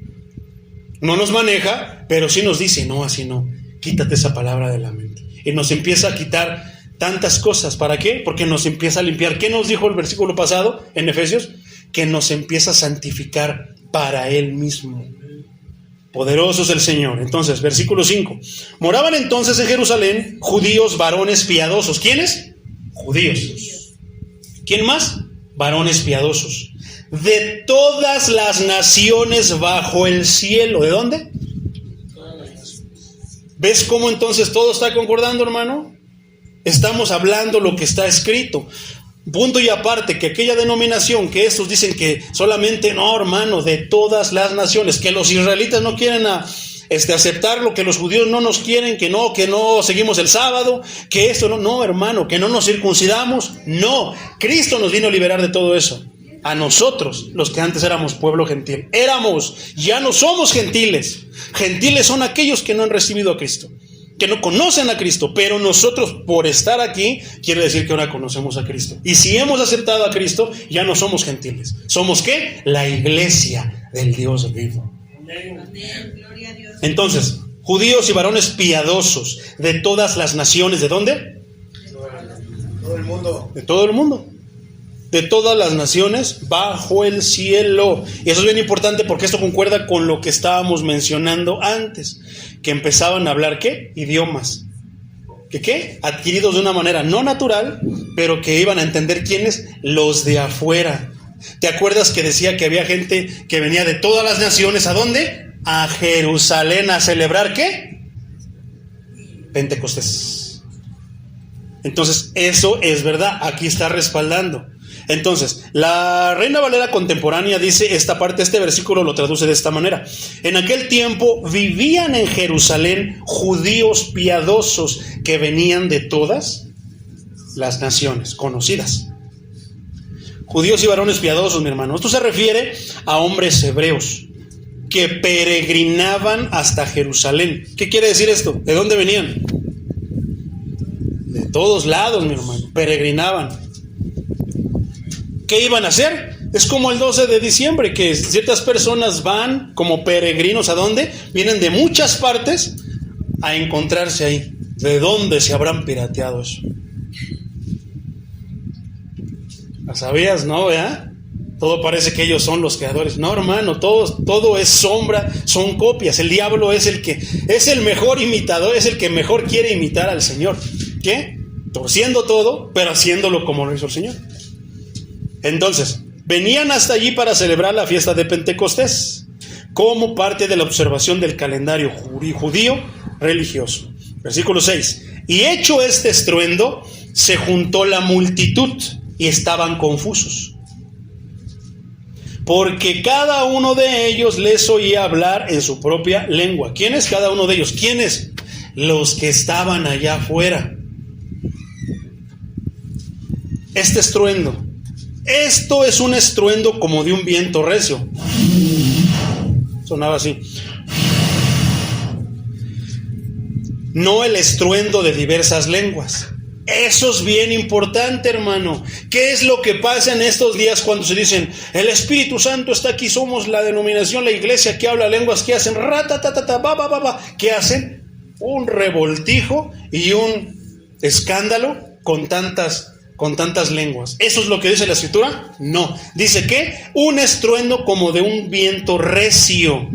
No nos maneja, pero sí nos dice, no, así no. Quítate esa palabra de la mente. Y nos empieza a quitar tantas cosas. ¿Para qué? Porque nos empieza a limpiar. ¿Qué nos dijo el versículo pasado en Efesios? Que nos empieza a santificar para Él mismo. Poderoso es el Señor. Entonces, versículo 5. Moraban entonces en Jerusalén judíos, varones piadosos. ¿Quiénes? Judíos. ¿Quién más? Varones piadosos. De todas las naciones bajo el cielo. ¿De dónde? ¿Ves cómo entonces todo está concordando, hermano? Estamos hablando lo que está escrito. Punto y aparte, que aquella denominación que estos dicen que solamente, no, hermano, de todas las naciones, que los israelitas no quieren aceptarlo, que los judíos no nos quieren, que no seguimos el sábado, que esto no, hermano, que no nos circuncidamos, no, Cristo nos vino a liberar de todo eso. A nosotros, los que antes éramos pueblo gentil. Ya no somos gentiles. Gentiles son aquellos que no han recibido a Cristo, que no conocen a Cristo, pero nosotros, por estar aquí, quiere decir que ahora conocemos a Cristo. Y si hemos aceptado a Cristo, ya no somos gentiles. ¿Somos qué? La iglesia del Dios vivo. Amén. Gloria a Dios. Entonces, judíos y varones piadosos de todas las naciones, ¿de dónde? Todo el mundo. De todo el mundo. De todas las naciones bajo el cielo. Y eso es bien importante porque esto concuerda con lo que estábamos mencionando antes, que empezaban a hablar ¿qué? Idiomas. ¿Qué? Adquiridos de una manera no natural, pero que iban a entender quiénes, los de afuera. ¿Te acuerdas que decía que había gente que venía de todas las naciones? ¿A dónde? A Jerusalén a celebrar ¿qué? Pentecostés. Entonces eso es verdad, aquí está respaldando. Entonces, la Reina Valera contemporánea dice esta parte, este versículo lo traduce de esta manera: en aquel tiempo vivían en Jerusalén judíos piadosos que venían de todas las naciones conocidas. Judíos y varones piadosos, mi hermano. Esto se refiere a hombres hebreos que peregrinaban hasta Jerusalén. ¿Qué quiere decir esto? ¿De dónde venían? De todos lados, mi hermano. Peregrinaban. ¿Qué iban a hacer? Es como el 12 de diciembre, que ciertas personas van como peregrinos. ¿A dónde? Vienen de muchas partes a encontrarse ahí. ¿De dónde se habrán pirateado eso? ¿La sabías, no? ¿Verdad? Todo parece que ellos son los creadores. No, hermano, todo es sombra, son copias. El diablo es el que es el mejor imitador, es el que mejor quiere imitar al Señor. ¿Qué? Torciendo todo, pero haciéndolo como lo hizo el Señor. Entonces, venían hasta allí para celebrar la fiesta de Pentecostés, como parte de la observación del calendario judío religioso. Versículo 6. Y hecho este estruendo, se juntó la multitud y estaban confusos, porque cada uno de ellos les oía hablar en su propia lengua. ¿Quién es cada uno de ellos? ¿Quiénes? Los que estaban allá afuera. Este estruendo. Esto es un estruendo como de un viento recio. Sonaba así. No el estruendo de diversas lenguas. Eso es bien importante, hermano. ¿Qué es lo que pasa en estos días cuando se dicen el Espíritu Santo está aquí, somos la denominación, la iglesia que habla lenguas? ¿Qué hacen? ¿Qué hacen? Un revoltijo y un escándalo con tantas lenguas. ¿Eso es lo que dice la Escritura? No. Dice que un estruendo como de un viento recio,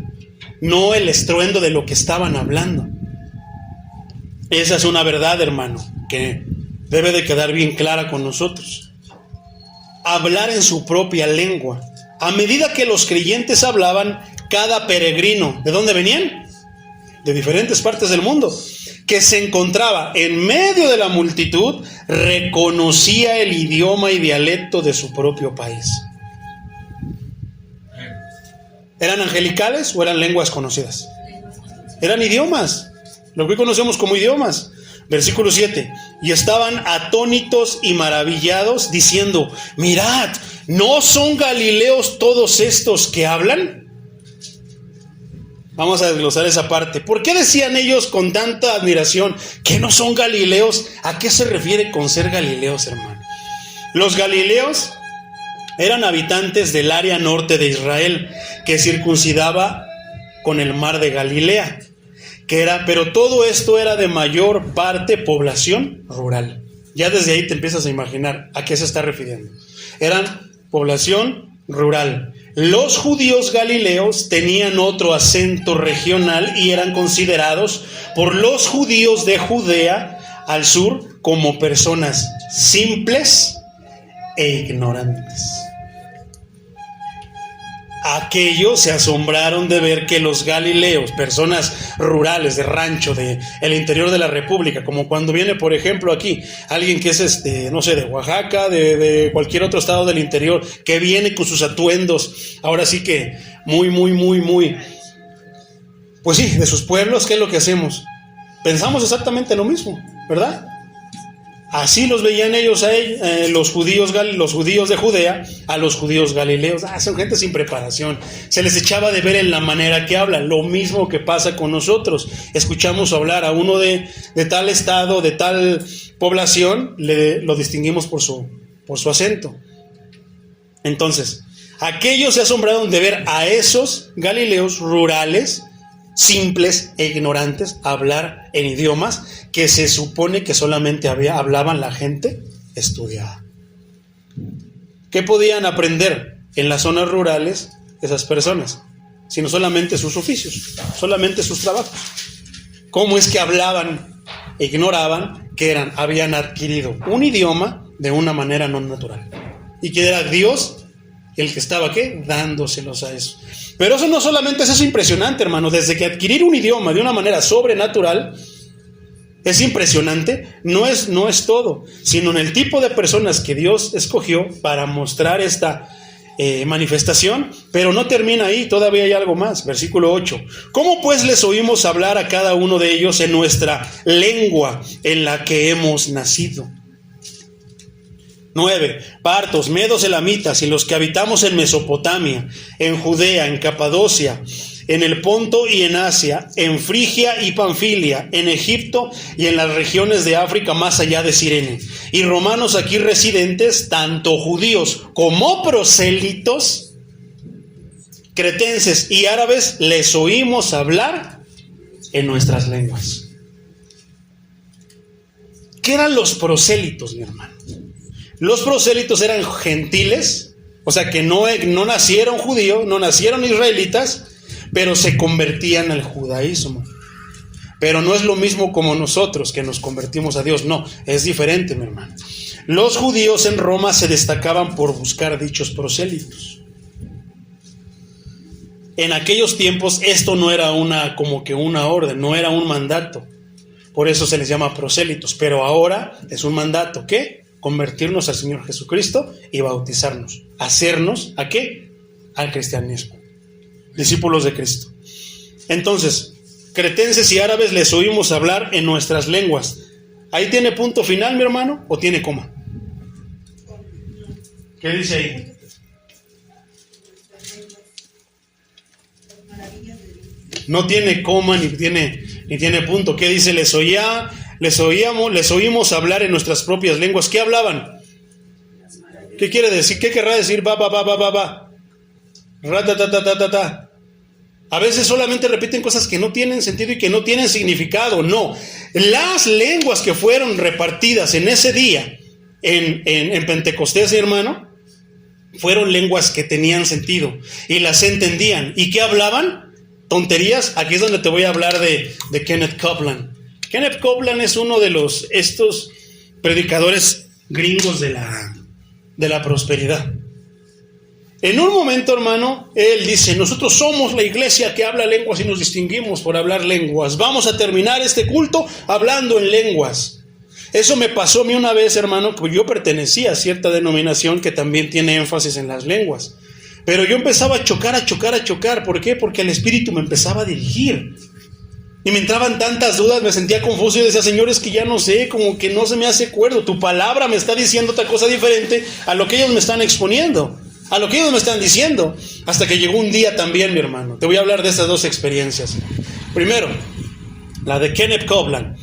no el estruendo de lo que estaban hablando. Esa es una verdad, hermano, que debe de quedar bien clara con nosotros. Hablar en su propia lengua. A medida que los creyentes hablaban, cada peregrino, ¿de dónde venían? De diferentes partes del mundo, que se encontraba en medio de la multitud, reconocía el idioma y dialecto de su propio país. ¿Eran angelicales o eran lenguas conocidas? Eran idiomas, lo que hoy conocemos como idiomas. Versículo 7. Y estaban atónitos y maravillados, diciendo: mirad, ¿no son galileos todos estos que hablan? Vamos a desglosar esa parte. ¿Por qué decían ellos con tanta admiración que no son galileos? ¿A qué se refiere con ser galileos, hermano? Los galileos eran habitantes del área norte de Israel, que circuncidaba con el mar de Galilea, pero todo esto era de mayor parte población rural. Ya desde ahí te empiezas a imaginar a qué se está refiriendo. Eran población rural. Los judíos galileos tenían otro acento regional y eran considerados por los judíos de Judea al sur como personas simples e ignorantes. Aquellos se asombraron de ver que los galileos, personas rurales de rancho, de el interior de la república, como cuando viene, por ejemplo, aquí alguien que es no sé, de Oaxaca, de cualquier otro estado del interior, que viene con sus atuendos, ahora sí que muy, pues sí, de sus pueblos. ¿Qué es lo que hacemos? Pensamos exactamente lo mismo, ¿verdad? Así los veían ellos los judíos de Judea, a los judíos galileos. Son gente sin preparación. Se les echaba de ver en la manera que hablan. Lo mismo que pasa con nosotros. Escuchamos hablar a uno de tal estado, de tal población, lo distinguimos por su acento. Entonces, aquellos se asombraron de ver a esos galileos rurales, simples e ignorantes, hablar en idiomas que se supone que solamente hablaban la gente estudiada. ¿Qué podían aprender en las zonas rurales esas personas? Sino solamente sus oficios, solamente sus trabajos. ¿Cómo es que hablaban e ignoraban que habían adquirido un idioma de una manera no natural? Y que era Dios el que estaba, dándoselos a eso. Pero eso no solamente es eso impresionante, hermano. Desde que adquirir un idioma de una manera sobrenatural es impresionante, no es todo, sino en el tipo de personas que Dios escogió para mostrar esta manifestación. Pero no termina ahí, todavía hay algo más. Versículo 8. ¿Cómo pues les oímos hablar a cada uno de ellos en nuestra lengua en la que hemos nacido? 9. Partos, medos, elamitas y los que habitamos en Mesopotamia, en Judea, en Capadocia, en el Ponto y en Asia, en Frigia y Panfilia, en Egipto y en las regiones de África más allá de Cirene, y romanos aquí residentes, tanto judíos como prosélitos, cretenses y árabes, les oímos hablar en nuestras lenguas. ¿Qué eran los prosélitos, mi hermano? Los prosélitos eran gentiles, o sea que no nacieron judíos, no nacieron israelitas, pero se convertían al judaísmo. Pero no es lo mismo como nosotros que nos convertimos a Dios, no, es diferente, mi hermano. Los judíos en Roma se destacaban por buscar dichos prosélitos. En aquellos tiempos esto no era como que una orden, no era un mandato. Por eso se les llama prosélitos, pero ahora es un mandato, ¿qué? Convertirnos al Señor Jesucristo y bautizarnos. ¿Hacernos a qué? Al cristianismo. Discípulos de Cristo. Entonces, cretenses y árabes les oímos hablar en nuestras lenguas. ¿Ahí tiene punto final, mi hermano? ¿O tiene coma? ¿Qué dice ahí? No tiene coma ni tiene punto. ¿Qué dice? Les oímos hablar en nuestras propias lenguas. ¿Qué hablaban? ¿Qué quiere decir? ¿Qué querrá decir? Va. Ratatatatata. A veces solamente repiten cosas que no tienen sentido y que no tienen significado. No. Las lenguas que fueron repartidas en ese día, en Pentecostés, hermano, fueron lenguas que tenían sentido y las entendían. ¿Y qué hablaban? Tonterías. Aquí es donde te voy a hablar de Kenneth Copeland. Kenneth Copeland es uno de estos predicadores gringos de la prosperidad. En un momento, hermano, él dice: nosotros somos la iglesia que habla lenguas y nos distinguimos por hablar lenguas. Vamos a terminar este culto hablando en lenguas. Eso me pasó a mí una vez, hermano, que yo pertenecía a cierta denominación que también tiene énfasis en las lenguas. Pero yo empezaba a chocar. ¿Por qué? Porque el Espíritu me empezaba a dirigir. Y me entraban tantas dudas, me sentía confuso y decía: Señor, es que ya no sé, como que no se me hace acuerdo. Tu palabra me está diciendo otra cosa diferente a lo que ellos me están exponiendo, a lo que ellos me están diciendo. Hasta que llegó un día también, mi hermano. Te voy a hablar de estas dos experiencias. Primero, la de Kenneth Copeland.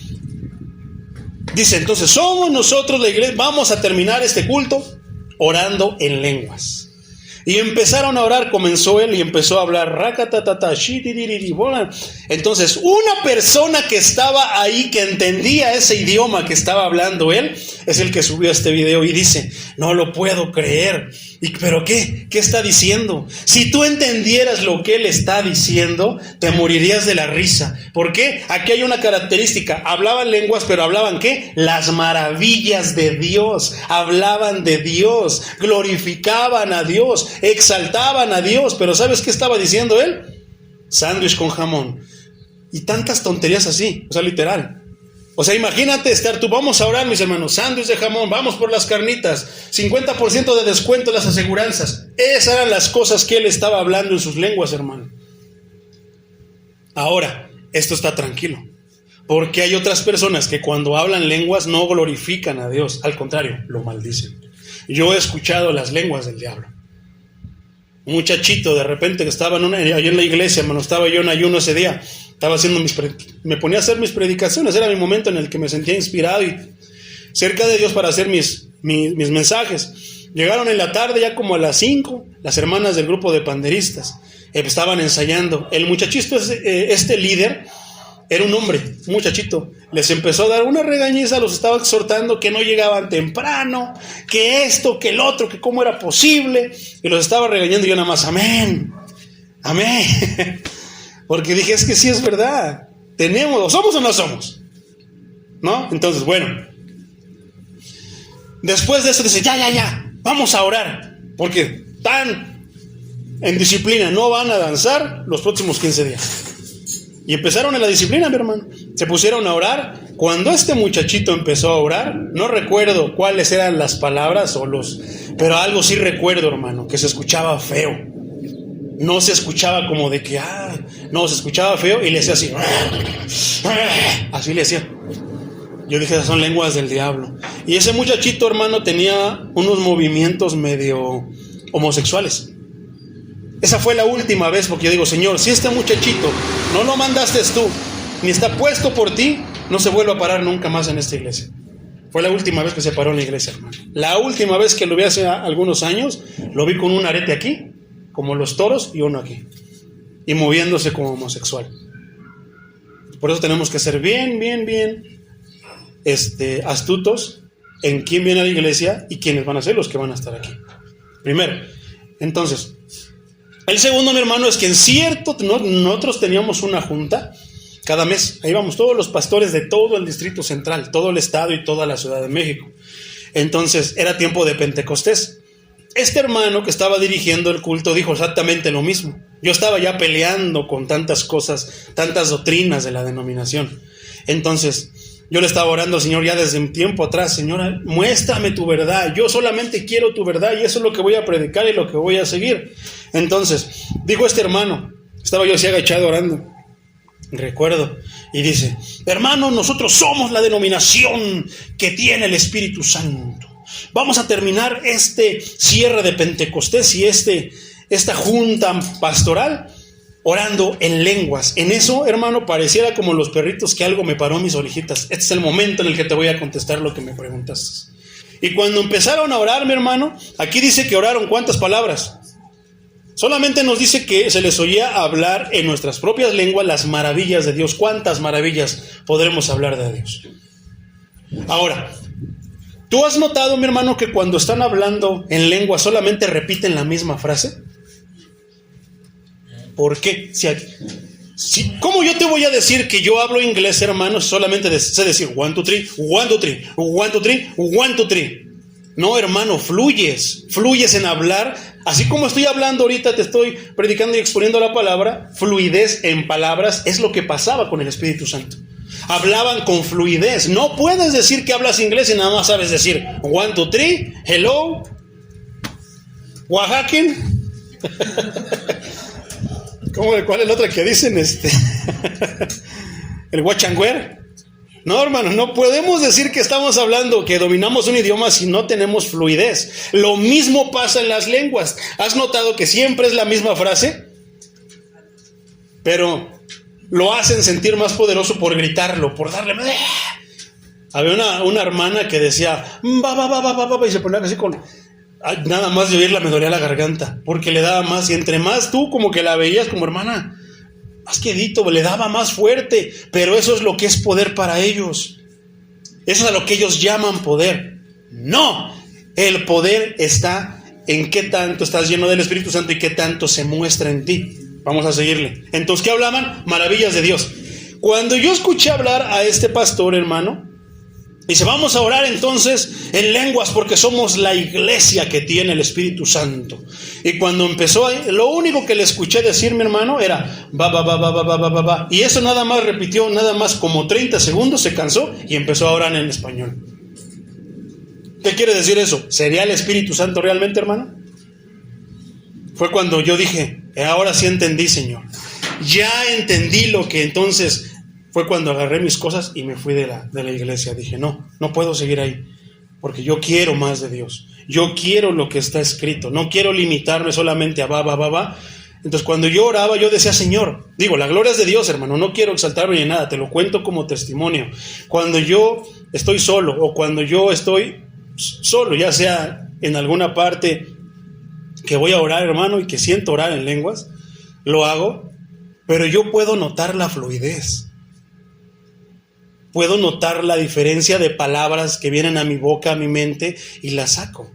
Dice: entonces somos nosotros la iglesia, vamos a terminar este culto orando en lenguas. Y empezaron a orar, comenzó él y empezó a hablar. Entonces, una persona que estaba ahí, que entendía ese idioma que estaba hablando él, es el que subió este video y dice: no lo puedo creer. ¿Pero qué? ¿Qué está diciendo? Si tú entendieras lo que él está diciendo, te morirías de la risa. ¿Por qué? Aquí hay una característica. Hablaban lenguas, pero hablaban ¿qué? Las maravillas de Dios. Hablaban de Dios, glorificaban a Dios, exaltaban a Dios. Pero ¿sabes qué estaba diciendo él? Sándwich con jamón. Y tantas tonterías así, o sea, literal. O sea, imagínate estar tú: vamos a orar, mis hermanos, sándwich de jamón, vamos por las carnitas, 50% de descuento en las aseguranzas. Esas eran las cosas que él estaba hablando en sus lenguas, hermano. Ahora, esto está tranquilo, Porque hay otras personas que cuando hablan lenguas no glorifican a Dios, al contrario, lo maldicen. Yo he escuchado las lenguas del diablo. Un muchachito de repente que estaba allí en la iglesia, hermano, estaba yo en ayuno ese día, estaba haciendo me ponía a hacer mis predicaciones, era mi momento en el que me sentía inspirado y cerca de Dios para hacer mis mensajes. Llegaron en la tarde, ya como a las 5, las hermanas del grupo de panderistas, estaban ensayando. El muchachito, este líder, era un hombre, un muchachito, les empezó a dar una regañiza, los estaba exhortando que no llegaban temprano, que esto, que el otro, que cómo era posible, y los estaba regañando y yo nada más, amén, amén, porque dije, es que sí es verdad, tenemos, o somos o no somos, ¿no? Entonces, bueno, después de eso dice, ya, vamos a orar, porque están en disciplina, no van a danzar los próximos 15 días. Y empezaron en la disciplina, mi hermano. Se pusieron a orar. Cuando este muchachito empezó a orar, no recuerdo cuáles eran las palabras pero algo sí recuerdo, hermano, que se escuchaba feo. No se escuchaba como de que, no, se escuchaba feo y le hacía así. Así le hacía. Yo dije, esas son lenguas del diablo. Y ese muchachito, hermano, tenía unos movimientos medio homosexuales. Esa fue la última vez, porque yo digo, Señor, si este muchachito no lo mandaste tú, ni está puesto por ti, no se vuelve a parar nunca más en esta iglesia. Fue la última vez que se paró en la iglesia, hermano. La última vez que lo vi hace algunos años, lo vi con un arete aquí, como los toros, y uno aquí, y moviéndose como homosexual. Por eso tenemos que ser bien astutos en quién viene a la iglesia y quiénes van a ser los que van a estar aquí. Primero, entonces, el segundo, mi hermano, es que nosotros teníamos una junta cada mes. Ahí vamos todos los pastores de todo el Distrito Central, todo el estado y toda la Ciudad de México. Entonces era tiempo de Pentecostés. Este hermano que estaba dirigiendo el culto dijo exactamente lo mismo. Yo estaba ya peleando con tantas cosas, tantas doctrinas de la denominación. Entonces yo le estaba orando al Señor ya desde un tiempo atrás. Señora, muéstrame tu verdad. Yo solamente quiero tu verdad y eso es lo que voy a predicar y lo que voy a seguir. Entonces, dijo este hermano, estaba yo así agachado orando, recuerdo, y dice, hermano, nosotros somos la denominación que tiene el Espíritu Santo. Vamos a terminar este cierre de Pentecostés y esta junta pastoral orando en lenguas. En eso, hermano, pareciera como los perritos que algo me paró mis orejitas. Este es el momento en el que te voy a contestar lo que me preguntaste. Y cuando empezaron a orar, mi hermano, aquí dice que oraron ¿cuántas palabras? Solamente nos dice que se les oía hablar en nuestras propias lenguas las maravillas de Dios. ¿Cuántas maravillas podremos hablar de Dios? Ahora, ¿tú has notado, mi hermano, que cuando están hablando en lengua solamente repiten la misma frase? ¿Por qué? ¿Cómo yo te voy a decir que yo hablo inglés, hermano? Solamente sé decir 1, 2, 3, 1, 2, 3, 1, 2, 3, 1, 2, 3. No, hermano, fluyes en hablar. Así como estoy hablando ahorita, te estoy predicando y exponiendo la palabra. Fluidez en palabras es lo que pasaba con el Espíritu Santo. Hablaban con fluidez. No puedes decir que hablas inglés y nada más sabes decir 1, 2, 3, hello, Oaxacan. ¿Cuál es la otra que dicen? El guachangüer. No, hermano, no podemos decir que estamos hablando, que dominamos un idioma si no tenemos fluidez. Lo mismo pasa en las lenguas. ¿Has notado que siempre es la misma frase? Pero lo hacen sentir más poderoso por gritarlo, por darle... Había una hermana que decía... y se ponía así con... Nada más de oírla me dolía la garganta, porque le daba más, y entre más tú como que la veías como hermana, más quedito, le daba más fuerte, pero eso es lo que es poder para ellos. Eso es a lo que ellos llaman poder. No, el poder está en qué tanto estás lleno del Espíritu Santo y qué tanto se muestra en ti. Vamos a seguirle. Entonces, ¿qué hablaban? Maravillas de Dios. Cuando yo escuché hablar a este pastor, hermano, dice, vamos a orar entonces en lenguas porque somos la iglesia que tiene el Espíritu Santo. Y cuando empezó ahí, lo único que le escuché decir, mi hermano, era va. Y eso nada más repitió, nada más como 30 segundos, se cansó y empezó a orar en español. ¿Qué quiere decir eso? ¿Sería el Espíritu Santo realmente, hermano? Fue cuando yo dije, ahora sí entendí, Señor. Ya entendí lo que entonces fue cuando agarré mis cosas y me fui de la iglesia. Dije, no puedo seguir ahí, porque yo quiero más de Dios. Yo quiero lo que está escrito, no quiero limitarme solamente a va. Entonces cuando yo oraba, yo decía, Señor, la gloria es de Dios, hermano, no quiero exaltarme ni nada, te lo cuento como testimonio. Cuando yo estoy solo o cuando yo estoy solo, ya sea en alguna parte que voy a orar, hermano, y que siento orar en lenguas, lo hago, pero yo puedo notar la fluidez. Puedo notar la diferencia de palabras que vienen a mi boca, a mi mente, y las saco.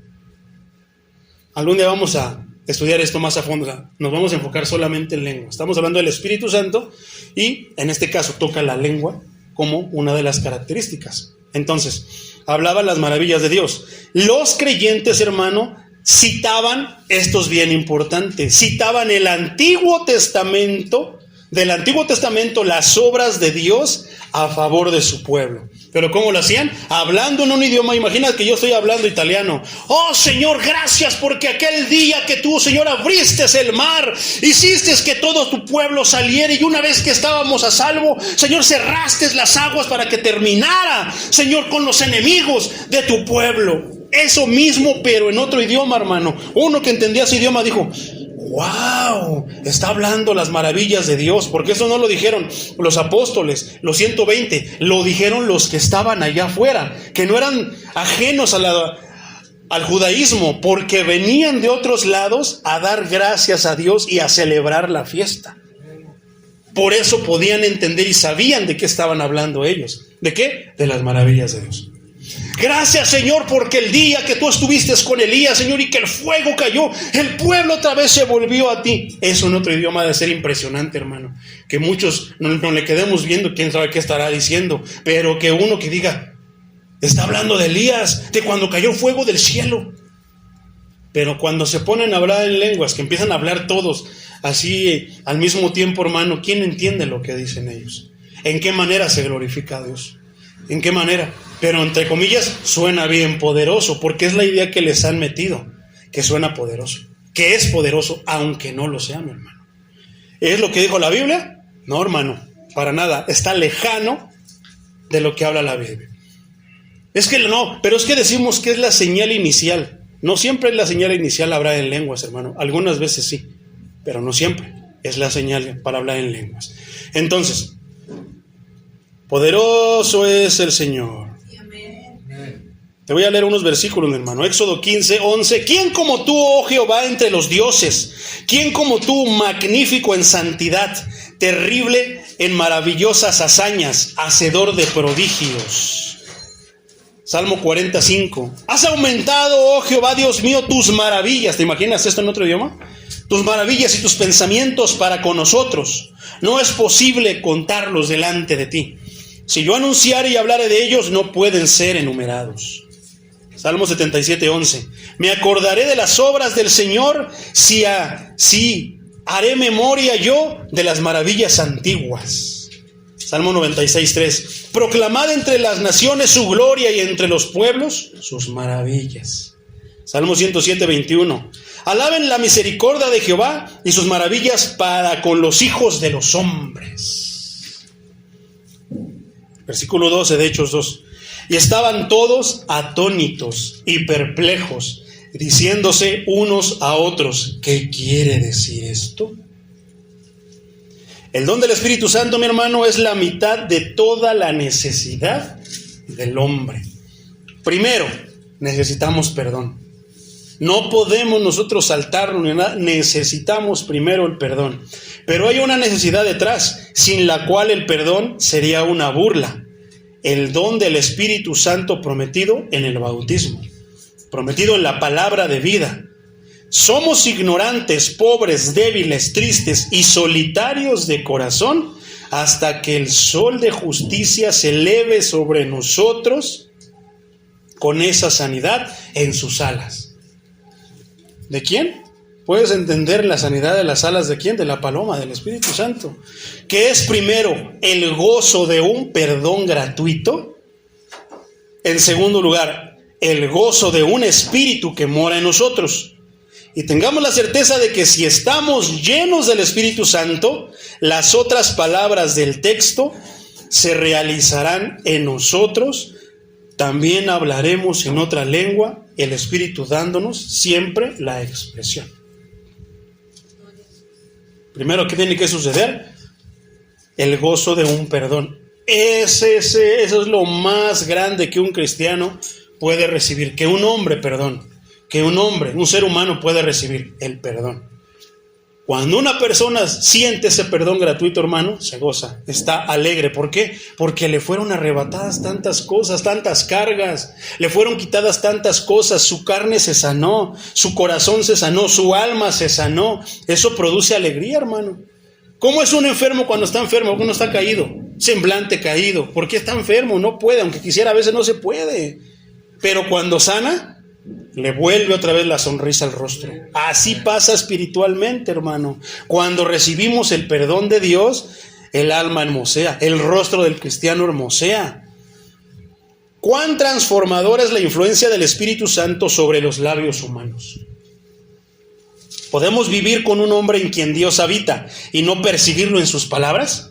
Algún día vamos a estudiar esto más a fondo. O sea, nos vamos a enfocar solamente en lengua. Estamos hablando del Espíritu Santo y en este caso toca la lengua como una de las características. Entonces, hablaba las maravillas de Dios. Los creyentes, hermano, citaban, esto es bien importante, citaban el Antiguo Testamento, del Antiguo Testamento, las obras de Dios a favor de su pueblo. ¿Pero cómo lo hacían? Hablando en un idioma. Imagina que yo estoy hablando italiano. Oh Señor, gracias porque aquel día que tú, Señor, abriste el mar, hiciste que todo tu pueblo saliera, y una vez que estábamos a salvo, Señor, cerraste las aguas para que terminara, Señor, con los enemigos de tu pueblo. Eso mismo, pero en otro idioma, hermano. Uno que entendía ese idioma dijo, wow, está hablando las maravillas de Dios, porque eso no lo dijeron los apóstoles, los 120, lo dijeron los que estaban allá afuera, que no eran ajenos al judaísmo, porque venían de otros lados a dar gracias a Dios y a celebrar la fiesta. Por eso podían entender y sabían de qué estaban hablando ellos. ¿De qué? De las maravillas de Dios. Gracias, Señor, porque el día que tú estuviste con Elías, Señor, y que el fuego cayó, el pueblo otra vez se volvió a ti. Eso en otro idioma debe ser impresionante, hermano. Que muchos no le quedemos viendo, quién sabe qué estará diciendo, pero que uno que diga, está hablando de Elías, de cuando cayó fuego del cielo. Pero cuando se ponen a hablar en lenguas, que empiezan a hablar todos así al mismo tiempo, hermano, ¿quién entiende lo que dicen ellos? ¿En qué manera se glorifica a Dios? ¿En qué manera? Pero entre comillas suena bien poderoso, porque es la idea que les han metido, que suena poderoso, que es poderoso, aunque no lo sea, mi hermano. ¿Es lo que dijo la Biblia? No, hermano, para nada. Está lejano de lo que habla la Biblia. Es que no, pero es que decimos que es la señal inicial. No siempre es la señal inicial hablar en lenguas, hermano. Algunas veces sí, pero no siempre es la señal para hablar en lenguas. Entonces, poderoso es el Señor. Te voy a leer unos versículos, mi hermano. Éxodo 15:11. ¿Quién como tú, oh Jehová, entre los dioses? ¿Quién como tú, magnífico en santidad, terrible en maravillosas hazañas, hacedor de prodigios? Salmo 45. Has aumentado, oh Jehová, Dios mío, tus maravillas. ¿Te imaginas esto en otro idioma? Tus maravillas y tus pensamientos para con nosotros. No es posible contarlos delante de ti. Si yo anunciare y hablare de ellos, no pueden ser enumerados. Salmo 77:11. Me acordaré de las obras del Señor, si haré memoria yo de las maravillas antiguas. Salmo 96:3. Proclamad entre las naciones su gloria y entre los pueblos sus maravillas. Salmo 107:21. Alaben la misericordia de Jehová y sus maravillas para con los hijos de los hombres. Versículo 12 de Hechos 2. Y estaban todos atónitos y perplejos, diciéndose unos a otros, ¿qué quiere decir esto? El don del Espíritu Santo, mi hermano, es la mitad de toda la necesidad del hombre. Primero, necesitamos perdón. No podemos nosotros saltarnos ni nada, necesitamos primero el perdón. Pero hay una necesidad detrás, sin la cual el perdón sería una burla. El don del Espíritu Santo prometido en el bautismo, prometido en la palabra de vida. Somos ignorantes, pobres, débiles, tristes y solitarios de corazón hasta que el sol de justicia se eleve sobre nosotros con esa sanidad en sus alas. ¿De quién? ¿Puedes entender la sanidad de las alas de quién? De la paloma, del Espíritu Santo. ¿Qué es primero? El gozo de un perdón gratuito. En segundo lugar, el gozo de un Espíritu que mora en nosotros. Y tengamos la certeza de que si estamos llenos del Espíritu Santo, las otras palabras del texto se realizarán en nosotros. También hablaremos en otra lengua, el Espíritu dándonos siempre la expresión. Primero, ¿qué tiene que suceder? El gozo de un perdón. Eso es lo más grande que un cristiano puede recibir, que un hombre, un ser humano puede recibir, el perdón. Cuando una persona siente ese perdón gratuito, hermano, se goza, está alegre. ¿Por qué? Porque le fueron arrebatadas tantas cosas, tantas cargas, le fueron quitadas tantas cosas, su carne se sanó, su corazón se sanó, su alma se sanó. Eso produce alegría, hermano. ¿Cómo es un enfermo cuando está enfermo? Uno está caído, semblante caído. ¿Por qué está enfermo? No puede, aunque quisiera, a veces no se puede. Pero cuando sana, le vuelve otra vez la sonrisa al rostro. Así pasa espiritualmente, hermano. Cuando recibimos el perdón de Dios, el alma hermosea, el rostro del cristiano hermosea. ¿Cuán transformadora es la influencia del Espíritu Santo sobre los labios humanos? ¿Podemos vivir con un hombre en quien Dios habita y no percibirlo en sus palabras?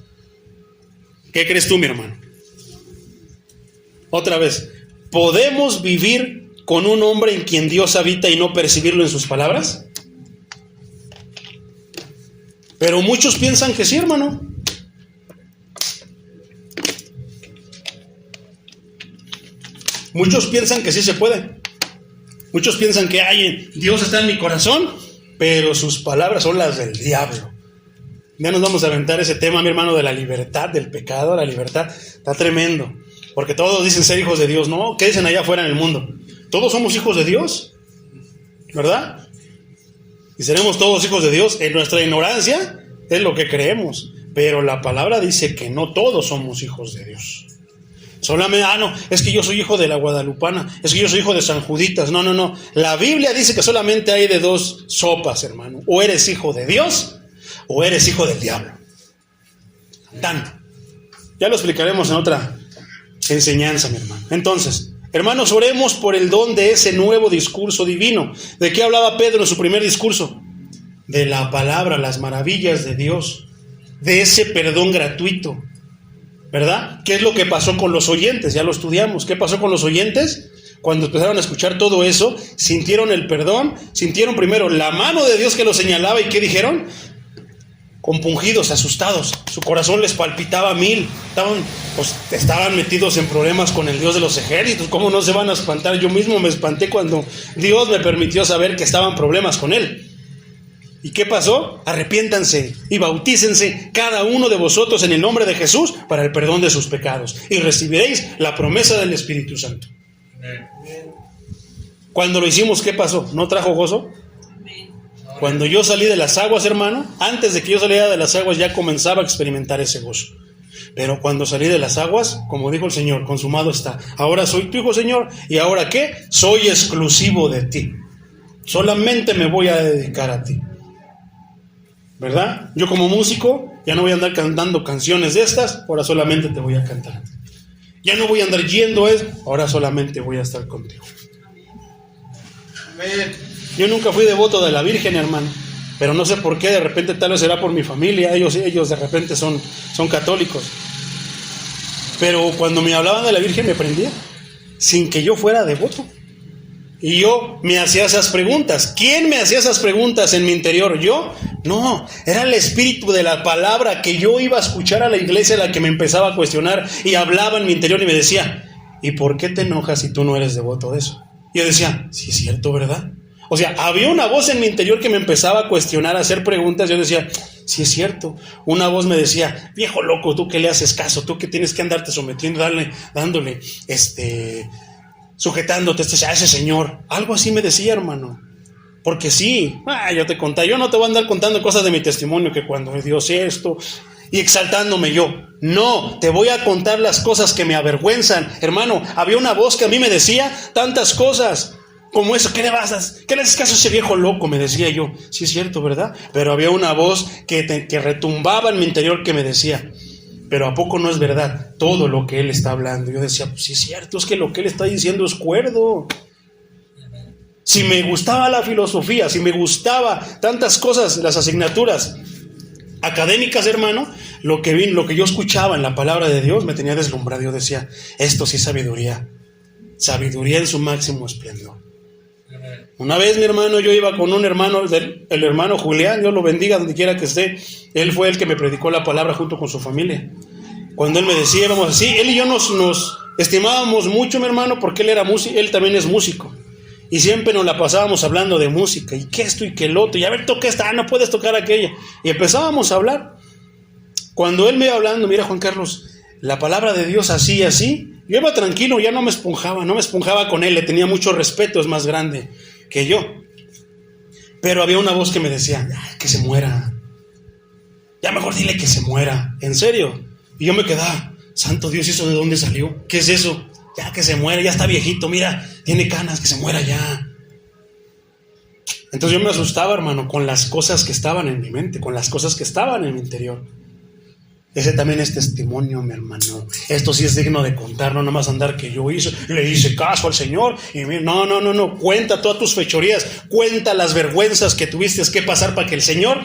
¿Qué crees tú, mi hermano? Otra vez, ¿podemos vivir con un hombre en quien Dios habita y no percibirlo en sus palabras? Pero muchos piensan que sí, hermano. Muchos piensan que sí se puede. Muchos piensan que Dios está en mi corazón, pero sus palabras son las del diablo. Ya nos vamos a aventar ese tema, mi hermano, de la libertad, del pecado, la libertad. Está tremendo. Porque todos dicen ser hijos de Dios. No, ¿qué dicen allá afuera en el mundo? Todos somos hijos de Dios, ¿verdad? Y seremos todos hijos de Dios. En nuestra ignorancia es lo que creemos. Pero la palabra dice que no todos somos hijos de Dios. Solamente, no, es que yo soy hijo de la Guadalupana, es que yo soy hijo de San Juditas. No. La Biblia dice que solamente hay de dos sopas, hermano. O eres hijo de Dios, o eres hijo del diablo. Ya lo explicaremos en otra enseñanza, mi hermano. Entonces, hermanos, oremos por el don de ese nuevo discurso divino. ¿De qué hablaba Pedro en su primer discurso? De la palabra, las maravillas de Dios, de ese perdón gratuito, ¿verdad? ¿Qué es lo que pasó con los oyentes? Ya lo estudiamos. ¿Qué pasó con los oyentes? Cuando empezaron a escuchar todo eso, sintieron el perdón, sintieron primero la mano de Dios que los señalaba. ¿Y qué dijeron? Compungidos, asustados, su corazón les palpitaba a 1000, estaban metidos en problemas con el Dios de los ejércitos. ¿Cómo no se van a espantar? Yo mismo me espanté cuando Dios me permitió saber que estaban problemas con él. ¿Y qué pasó? Arrepiéntanse y bautícense cada uno de vosotros en el nombre de Jesús para el perdón de sus pecados y recibiréis la promesa del Espíritu Santo. Cuando lo hicimos, ¿qué pasó? ¿No trajo gozo? Cuando yo salí de las aguas, hermano, antes de que yo saliera de las aguas ya comenzaba a experimentar ese gozo. Pero cuando salí de las aguas, como dijo el Señor, consumado está. Ahora soy tu hijo, Señor, ¿y ahora qué? Soy exclusivo de ti. Solamente me voy a dedicar a ti. ¿Verdad? Yo como músico ya no voy a andar cantando canciones de estas, ahora solamente te voy a cantar. Ya no voy a andar yendo ahora solamente voy a estar contigo. Amén. Yo nunca fui devoto de la Virgen, hermano, pero no sé por qué, de repente tal vez será por mi familia, ellos de repente son católicos. Pero cuando me hablaban de la Virgen me prendía, sin que yo fuera devoto. Y yo me hacía esas preguntas. ¿Quién me hacía esas preguntas en mi interior? ¿Yo? No, era el espíritu de la palabra que yo iba a escuchar a la iglesia, la que me empezaba a cuestionar y hablaba en mi interior y me decía, ¿y por qué te enojas si tú no eres devoto de eso? Y yo decía, sí es cierto, ¿verdad? O sea, había una voz en mi interior que me empezaba a cuestionar, a hacer preguntas. Yo decía, sí es cierto. Una voz me decía, viejo loco, tú que le haces caso, tú que tienes que andarte sometiendo, dándole, sujetándote a ese señor. Algo así me decía, hermano. Porque sí, yo te conté, yo no te voy a andar contando cosas de mi testimonio, que cuando Dios esto, y exaltándome yo. No, te voy a contar las cosas que me avergüenzan. Hermano, había una voz que a mí me decía tantas cosas. Como eso, ¿qué le haces caso a ese viejo loco? Me decía yo. Sí es cierto, ¿verdad? Pero había una voz que retumbaba en mi interior que me decía, pero ¿a poco no es verdad todo lo que él está hablando? Yo decía, pues sí es cierto, es que lo que él está diciendo es cuerdo. Si me gustaba la filosofía, si me gustaba tantas cosas, las asignaturas académicas, hermano, lo que yo escuchaba en la palabra de Dios me tenía deslumbrado. Yo decía, esto sí es sabiduría, sabiduría en su máximo esplendor. Una vez, mi hermano, yo iba con un hermano, el hermano Julián, Dios lo bendiga donde quiera que esté. Él fue el que me predicó la palabra junto con su familia. Cuando él me decía, íbamos así, él y yo nos estimábamos mucho, mi hermano, porque él era músico, él también es músico. Y siempre nos la pasábamos hablando de música, y que esto y que el otro, y a ver, toca esta, no puedes tocar aquella. Y empezábamos a hablar. Cuando él me iba hablando, mira, Juan Carlos, la palabra de Dios así y así, yo iba tranquilo, ya no me esponjaba con él, le tenía mucho respeto, es más grande que yo. Pero había una voz que me decía, que se muera, ya mejor dile que se muera, en serio. Y yo me quedaba, santo Dios, ¿eso de dónde salió? ¿Qué es eso? Ya que se muera, ya está viejito, mira, tiene canas, que se muera ya. Entonces yo me asustaba, hermano, con las cosas que estaban en mi mente, con las cosas que estaban en mi interior. Ese también es testimonio, mi hermano. Esto sí es digno de contar, no nomás andar que yo le hice caso al Señor. Y no, cuenta todas tus fechorías, cuenta las vergüenzas que tuviste que pasar para que el Señor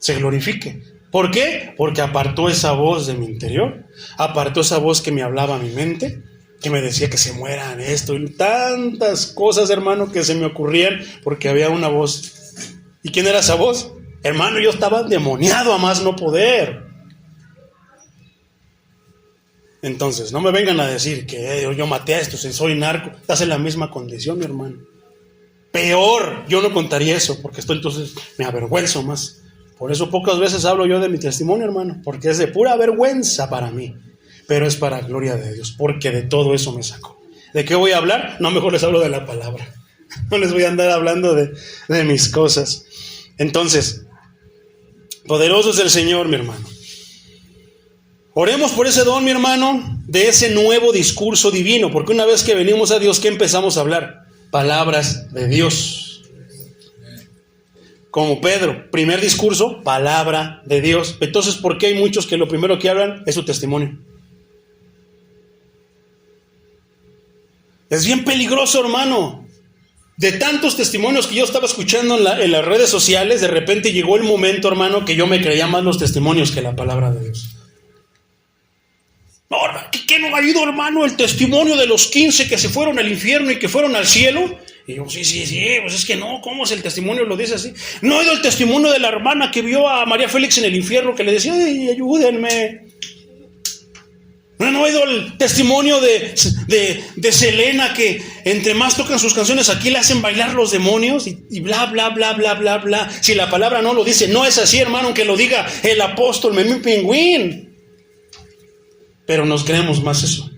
se glorifique. ¿Por qué? Porque apartó esa voz de mi interior, apartó esa voz que me hablaba a mi mente, que me decía que se mueran esto y tantas cosas, hermano, que se me ocurrían porque había una voz. ¿Y quién era esa voz? Hermano, yo estaba endemoniado a más no poder. Entonces, no me vengan a decir que yo maté a estos, soy narco. Estás en la misma condición, mi hermano. Peor, yo no contaría eso, porque entonces me avergüenzo más. Por eso pocas veces hablo yo de mi testimonio, hermano, porque es de pura vergüenza para mí, pero es para gloria de Dios, porque de todo eso me sacó. ¿De qué voy a hablar? No, mejor les hablo de la palabra. No les voy a andar hablando de mis cosas. Entonces, poderoso es el Señor, mi hermano. Oremos por ese don, mi hermano, de ese nuevo discurso divino, porque una vez que venimos a Dios, ¿qué empezamos a hablar? Palabras de Dios. Como Pedro, primer discurso, palabra de Dios. Entonces, ¿por qué hay muchos que lo primero que hablan es su testimonio? Es bien peligroso, hermano. De tantos testimonios que yo estaba escuchando en las redes sociales, de repente llegó el momento, hermano, que yo me creía más los testimonios que la palabra de Dios. No, ¿qué no ha habido, hermano? El testimonio de los 15 que se fueron al infierno y que fueron al cielo. Y yo, sí, pues es que no, ¿cómo es el testimonio? Lo dice así. No he oído el testimonio de la hermana que vio a María Félix en el infierno, que le decía, ay, ayúdenme. No he oído el testimonio de Selena, que entre más tocan sus canciones aquí le hacen bailar los demonios y bla, bla, bla, bla, bla, bla. Si la palabra no lo dice, no es así, hermano, aunque lo diga el apóstol Memín Pingüín. Pero nos creemos más eso.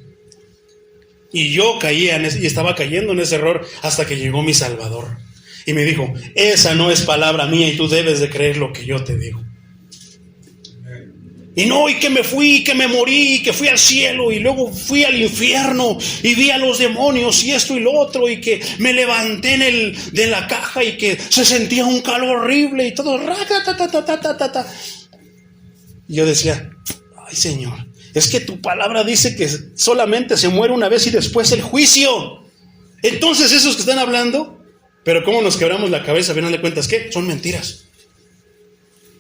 Y yo estaba cayendo en ese error hasta que llegó mi Salvador. Y me dijo, esa no es palabra mía y tú debes de creer lo que yo te digo. Y no, y que me fui, y que me morí, y que fui al cielo, y luego fui al infierno, y vi a los demonios, y esto y lo otro, y que me levanté de la caja, y que se sentía un calor horrible, y todo. Y yo decía, ay, Señor, es que tu palabra dice que solamente se muere una vez y después el juicio. Entonces esos que están hablando, pero cómo nos quebramos la cabeza, a final de cuentas, ¿qué? Son mentiras.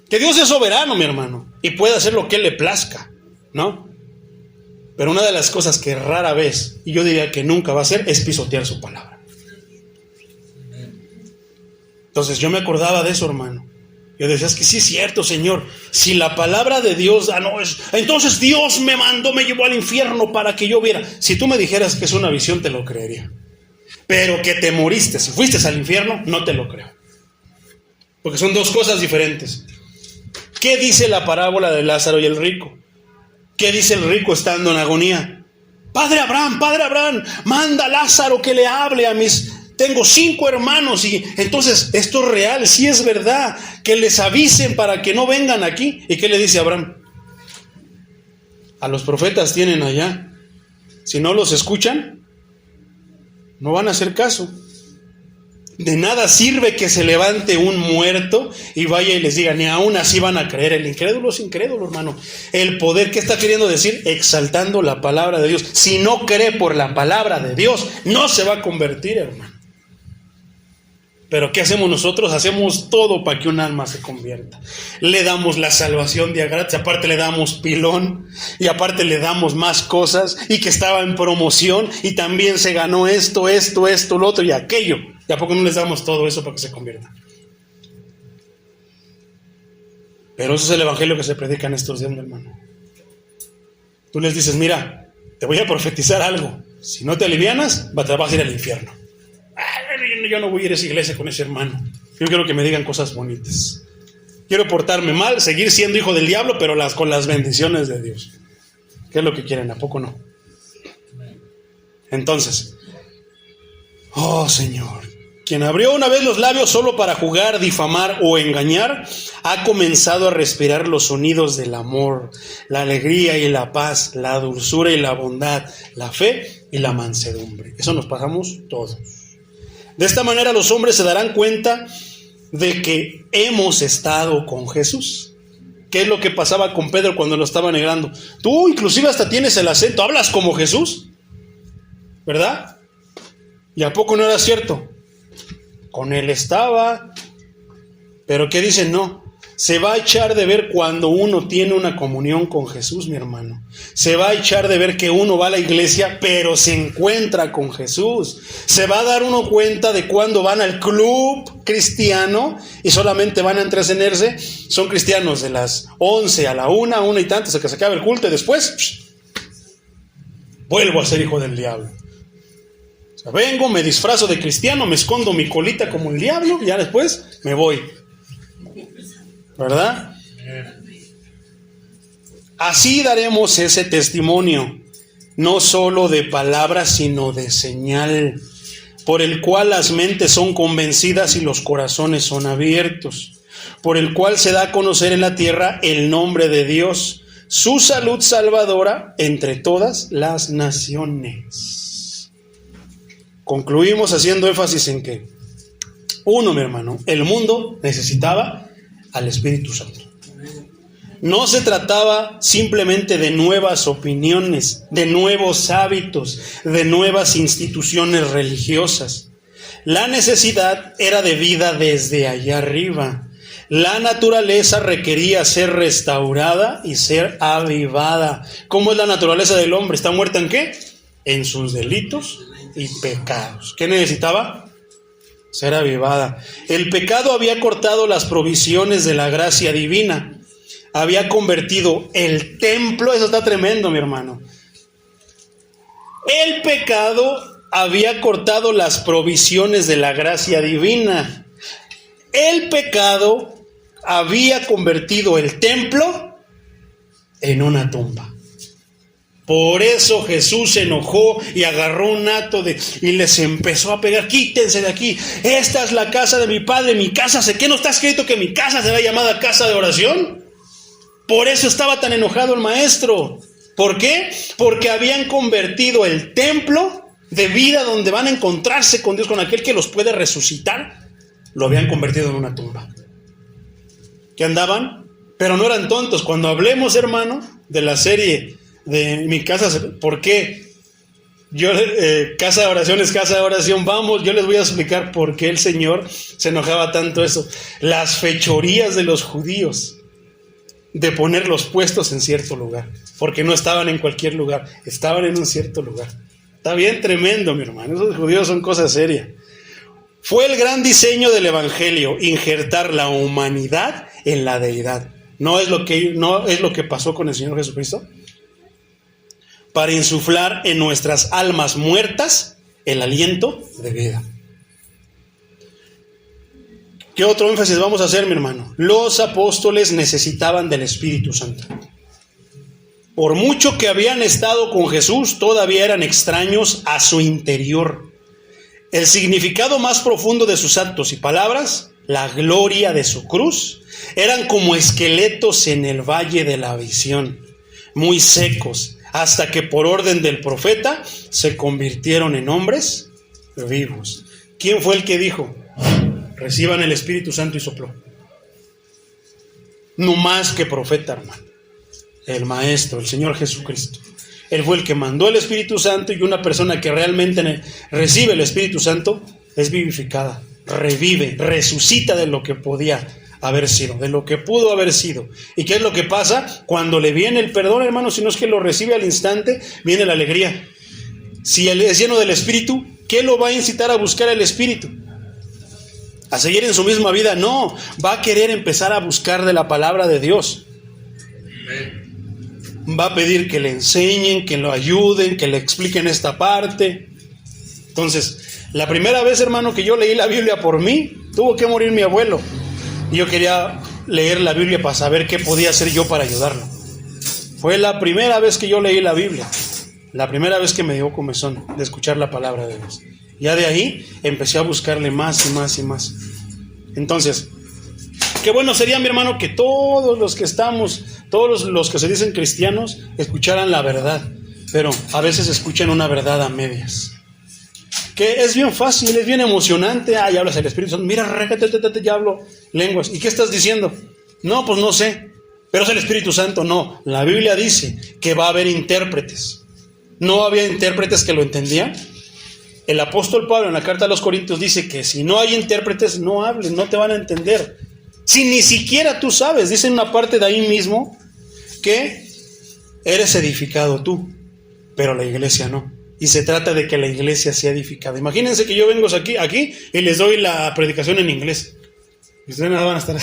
Que Dios es soberano, mi hermano, y puede hacer lo que Él le plazca, ¿no? Pero una de las cosas que rara vez, y yo diría que nunca va a hacer, es pisotear su palabra. Entonces yo me acordaba de eso, hermano. Yo decía, es que sí es cierto, Señor, si la palabra de Dios, entonces Dios me llevó al infierno para que yo viera. Si tú me dijeras que es una visión, te lo creería. Pero que te moriste, si fuiste al infierno, no te lo creo. Porque son dos cosas diferentes. ¿Qué dice la parábola de Lázaro y el rico? ¿Qué dice el rico estando en agonía? Padre Abraham, manda a Lázaro que le hable a tengo 5 hermanos, y entonces esto es real, sí es verdad, que les avisen para que no vengan aquí. ¿Y qué le dice Abraham? A los profetas tienen allá, si no los escuchan, no van a hacer caso. De nada sirve que se levante un muerto y vaya y les diga, ni aún así van a creer. El incrédulo es incrédulo, hermano. El poder, ¿qué está queriendo decir? Exaltando la palabra de Dios. Si no cree por la palabra de Dios, no se va a convertir, hermano. Pero ¿qué hacemos nosotros? Hacemos todo para que un alma se convierta. Le damos la salvación de gratis, aparte le damos pilón, y aparte le damos más cosas, y que estaba en promoción, y también se ganó esto, lo otro y aquello. ¿Y a poco no les damos todo eso para que se conviertan? Pero eso es el evangelio que se predica en estos días, mi hermano. Tú les dices, mira, te voy a profetizar algo. Si no te alivianas, te vas a ir al infierno. Yo no voy a ir a esa iglesia con ese hermano. Yo quiero que me digan cosas bonitas. Quiero portarme mal, seguir siendo hijo del diablo, pero con las bendiciones de Dios. ¿Qué es lo que quieren? ¿A poco no? Entonces, oh Señor, quien abrió una vez los labios solo para jugar, difamar o engañar, ha comenzado a respirar los sonidos del amor, la alegría y la paz, la dulzura y la bondad, la fe y la mansedumbre. Eso nos pasamos todos. De esta manera los hombres se darán cuenta de que hemos estado con Jesús. ¿Qué es lo que pasaba con Pedro cuando lo estaba negando? Tú inclusive hasta tienes el acento, hablas como Jesús, ¿verdad? ¿Y a poco no era cierto? Con él estaba. Pero ¿qué dicen? No. Se va a echar de ver cuando uno tiene una comunión con Jesús, mi hermano. Se va a echar de ver que uno va a la iglesia, pero se encuentra con Jesús. Se va a dar uno cuenta de cuando van al club cristiano y solamente van a entretenerse. Son cristianos de las 11 a la 1 y tanto, hasta que se acabe el culto, y después vuelvo a ser hijo del diablo. O sea, vengo, me disfrazo de cristiano, me escondo mi colita como el diablo y ya después me voy. ¿Verdad? Así daremos ese testimonio, no solo de palabras, sino de señal, por el cual las mentes son convencidas y los corazones son abiertos, por el cual se da a conocer en la tierra el nombre de Dios, su salud salvadora entre todas las naciones. Concluimos haciendo énfasis en que, uno, mi hermano, el mundo necesitaba al Espíritu Santo. No se trataba simplemente de nuevas opiniones, de nuevos hábitos, de nuevas instituciones religiosas. La necesidad era de vida desde allá arriba. La naturaleza requería ser restaurada y ser avivada. ¿Cómo es la naturaleza del hombre? ¿Está muerta en qué? En sus delitos y pecados. ¿Qué necesitaba? Ser avivada. El pecado había cortado las provisiones de la gracia divina. Había convertido el templo, eso está tremendo, mi hermano. El pecado había cortado las provisiones de la gracia divina. El pecado había convertido el templo en una tumba. Por eso Jesús se enojó y agarró un hato y les empezó a pegar. Quítense de aquí. Esta es la casa de mi padre, mi casa. ¿Qué no está escrito que mi casa será llamada casa de oración? Por eso estaba tan enojado el maestro. ¿Por qué? Porque habían convertido el templo de vida donde van a encontrarse con Dios, con aquel que los puede resucitar. Lo habían convertido en una tumba. ¿Qué andaban? Pero no eran tontos. Cuando hablemos, hermano, de la serie de mi casa, ¿por qué? Casa de oración es casa de oración. Vamos, yo les voy a explicar por qué el Señor se enojaba tanto eso. Las fechorías de los judíos de poner los puestos en cierto lugar, porque no estaban en cualquier lugar, estaban en un cierto lugar. Está bien tremendo, mi hermano. Esos judíos son cosas serias. Fue el gran diseño del evangelio, injertar la humanidad en la deidad. ¿No es lo que pasó con el Señor Jesucristo? Para insuflar en nuestras almas muertas el aliento de vida. ¿Qué otro énfasis vamos a hacer, mi hermano? Los apóstoles necesitaban del Espíritu Santo. Por mucho que habían estado con Jesús, todavía eran extraños a su interior. El significado más profundo de sus actos y palabras, la gloria de su cruz, eran como esqueletos en el valle de la visión, muy secos, hasta que por orden del profeta se convirtieron en hombres vivos. ¿Quién fue el que dijo? Reciban el Espíritu Santo y sopló. No más que profeta, hermano. El Maestro, el Señor Jesucristo. Él fue el que mandó el Espíritu Santo, y una persona que realmente recibe el Espíritu Santo es vivificada, revive, resucita de lo que podía haber sido, de lo que pudo haber sido. ¿Y qué es lo que pasa? Cuando le viene el perdón, hermano, si no es que lo recibe al instante, viene la alegría. Si él es lleno del Espíritu, ¿qué lo va a incitar a buscar el Espíritu? ¿A seguir en su misma vida? No, va a querer empezar a buscar de la palabra de Dios. Va a pedir que le enseñen, que lo ayuden, que le expliquen esta parte. Entonces, la primera vez, hermano, que yo leí la Biblia por mí, tuvo que morir mi abuelo. Y yo quería leer la Biblia para saber qué podía hacer yo para ayudarlo. Fue la primera vez que yo leí la Biblia. La primera vez que me dio comezón de escuchar la palabra de Dios. Ya de ahí empecé a buscarle más y más y más. Entonces, qué bueno sería, mi hermano, que todos los que estamos, todos los que se dicen cristianos, escucharan la verdad. Pero a veces escuchan una verdad a medias. Que es bien fácil, es bien emocionante. Ya hablas el Espíritu Santo. Mira, ya hablo lenguas. ¿Y qué estás diciendo? No, pues no sé. Pero es el Espíritu Santo. No, la Biblia dice que va a haber intérpretes. ¿No había intérpretes que lo entendían? El apóstol Pablo en la carta a los Corintios dice que si no hay intérpretes, no hables, no te van a entender. Si ni siquiera tú sabes, dice en una parte de ahí mismo que eres edificado tú, pero la iglesia no. Y se trata de que la iglesia sea edificada. Imagínense que yo vengo aquí y les doy la predicación en inglés. Y ustedes nada van a estar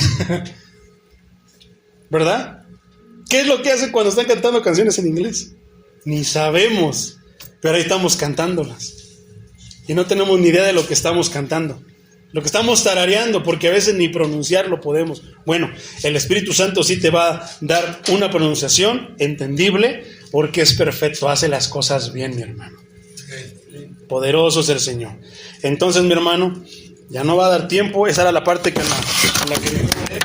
¿verdad? ¿Qué es lo que hacen cuando están cantando canciones en inglés? Ni sabemos, pero ahí estamos cantándolas. Y no tenemos ni idea de lo que estamos cantando. Lo que estamos tarareando, porque a veces ni pronunciarlo podemos. Bueno, el Espíritu Santo sí te va a dar una pronunciación entendible, porque es perfecto, hace las cosas bien, mi hermano. Poderoso es el Señor. Entonces, mi hermano, ya no va a dar tiempo. Esa era la parte que en la que me quedé.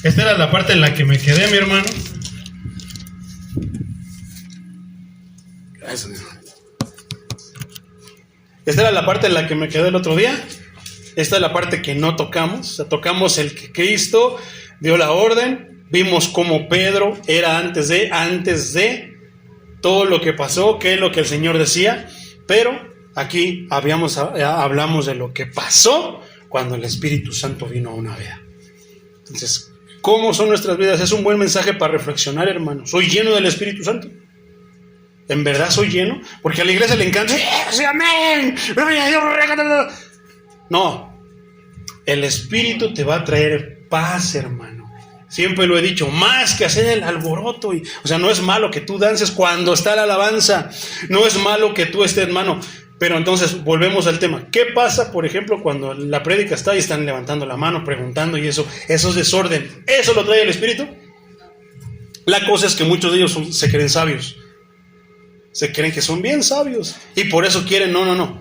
Esta era la parte en la que me quedé, mi hermano. Esta era la parte en la que me quedé el otro día. Esta es la parte que no tocamos. O sea, tocamos el que Cristo dio la orden. Vimos cómo Pedro era antes de todo lo que pasó, qué es lo que el Señor decía. Pero aquí hablamos de lo que pasó cuando el Espíritu Santo vino a una vida. Entonces, ¿cómo son nuestras vidas? Es un buen mensaje para reflexionar, hermano. ¿Soy lleno del Espíritu Santo? ¿En verdad soy lleno? Porque a la iglesia le encanta. ¡Sí, amén! No. El Espíritu te va a traer paz, hermano. Siempre lo he dicho, más que hacer el alboroto. O sea, no es malo que tú dances cuando está la alabanza. No es malo que tú estés, hermano. Pero entonces, volvemos al tema. ¿Qué pasa, por ejemplo, cuando la prédica está y están levantando la mano, preguntando y eso? Eso es desorden. ¿Eso lo trae el Espíritu? La cosa es que muchos de ellos se creen sabios. Se creen que son bien sabios y por eso quieren, no.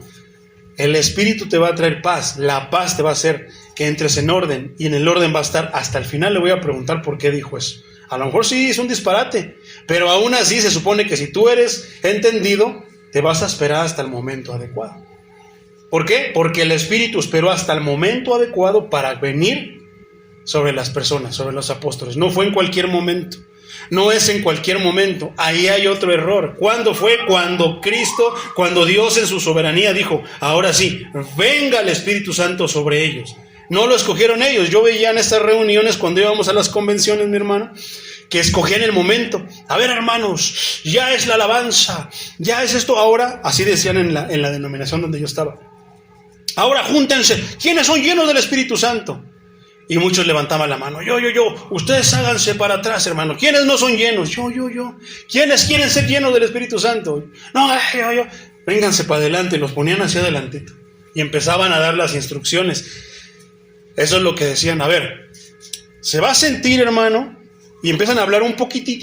El Espíritu te va a traer paz. La paz te va a hacer que entres en orden y en el orden va a estar. Hasta el final le voy a preguntar por qué dijo eso. A lo mejor sí es un disparate, pero aún así se supone que si tú eres entendido, te vas a esperar hasta el momento adecuado. ¿Por qué? Porque el Espíritu esperó hasta el momento adecuado para venir sobre las personas, sobre los apóstoles. No fue en cualquier momento. No es en cualquier momento. Ahí hay otro error. ¿Cuándo fue? Cuando Dios en su soberanía dijo, ahora sí, venga el Espíritu Santo sobre ellos. No lo escogieron ellos. Yo veía en estas reuniones cuando íbamos a las convenciones, mi hermano, que escogían el momento. A ver, hermanos, ya es la alabanza, ya es esto. Ahora, así decían en la denominación donde yo estaba. Ahora júntense. ¿Quiénes son llenos del Espíritu Santo? Y muchos levantaban la mano. Yo. Ustedes háganse para atrás, hermano. ¿Quiénes no son llenos? Yo. ¿Quiénes quieren ser llenos del Espíritu Santo? No, yo. Vénganse para adelante. Los ponían hacia adelantito. Y empezaban a dar las instrucciones. Eso es lo que decían. A ver, se va a sentir, hermano. Y empiezan a hablar un poquitito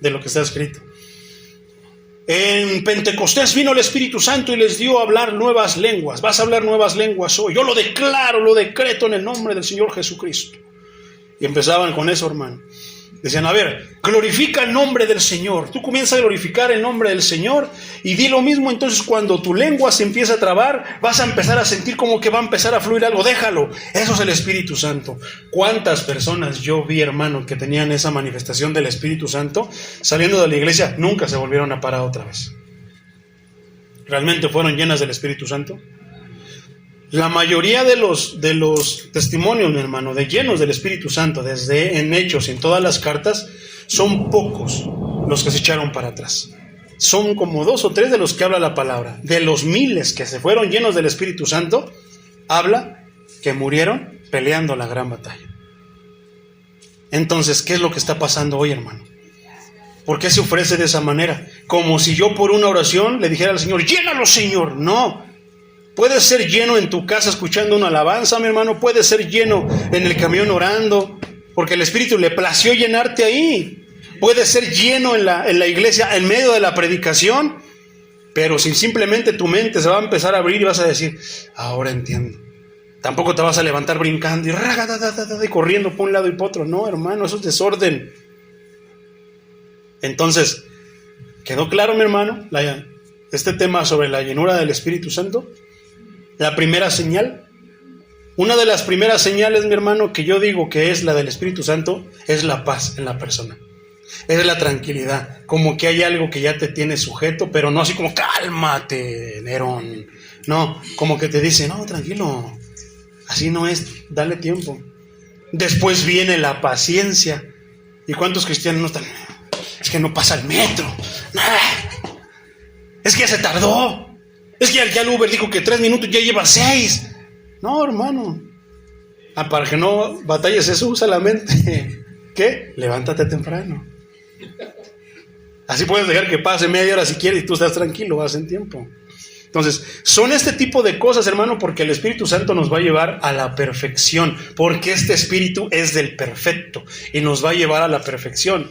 de lo que está escrito. En Pentecostés vino el Espíritu Santo y les dio a hablar nuevas lenguas. Vas a hablar nuevas lenguas hoy. Yo lo declaro, lo decreto en el nombre del Señor Jesucristo. Y empezaban con eso, hermano. Decían, a ver, glorifica el nombre del Señor. Tú comienzas a glorificar el nombre del Señor y di lo mismo. Entonces cuando tu lengua se empieza a trabar, vas a empezar a sentir como que va a empezar a fluir algo. Déjalo. Eso es el Espíritu Santo. ¿Cuántas personas yo vi, hermano, que tenían esa manifestación del Espíritu Santo? Saliendo de la iglesia, nunca se volvieron a parar otra vez. realmente fueron llenas del Espíritu Santo? La mayoría de los testimonios, mi hermano, de llenos del Espíritu Santo, desde en Hechos y en todas las cartas, son pocos los que se echaron para atrás. Son como 2 o 3 de los que habla la palabra. De los miles que se fueron llenos del Espíritu Santo, habla que murieron peleando la gran batalla. Entonces, ¿qué es lo que está pasando hoy, hermano? ¿Por qué se ofrece de esa manera? Como si yo por una oración le dijera al Señor, llénalo, Señor. No. Puedes ser lleno en tu casa escuchando una alabanza, mi hermano. Puedes ser lleno en el camión orando, porque el Espíritu le plació llenarte ahí. Puedes ser lleno en la iglesia, en medio de la predicación, pero si simplemente tu mente se va a empezar a abrir y vas a decir, ahora entiendo. Tampoco te vas a levantar brincando y corriendo por un lado y por otro. No, hermano, eso es desorden. Entonces, ¿quedó claro, mi hermano, este tema sobre la llenura del Espíritu Santo? La primera señal, una de las primeras señales, mi hermano, que yo digo que es la del Espíritu Santo, es la paz en la persona. Es la tranquilidad, como que hay algo que ya te tiene sujeto, pero no así como, cálmate, Nerón. No, como que te dice, no, tranquilo, así no es, dale tiempo. Después viene la paciencia. ¿Y cuántos cristianos no están? Es que no pasa el metro. Es que ya se tardó. Es que ya el Uber dijo que 3 minutos, ya lleva 6. No, hermano. Para que no batalles eso, usa la mente. ¿Qué? Levántate temprano. Así puedes dejar que pase media hora si quieres y tú estás tranquilo, vas en tiempo. Entonces, son este tipo de cosas, hermano, porque el Espíritu Santo nos va a llevar a la perfección, porque este Espíritu es del perfecto y nos va a llevar a la perfección.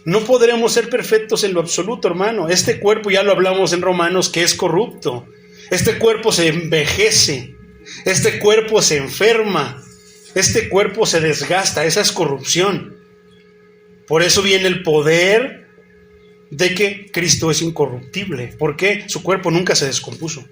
No podremos ser perfectos en lo absoluto, hermano. Este cuerpo, ya lo hablamos en Romanos, que es corrupto. Este cuerpo se envejece. Este cuerpo se enferma. Este cuerpo se desgasta. Esa es corrupción. Por eso viene el poder de que Cristo es incorruptible. ¿Por qué? Su cuerpo nunca se descompuso.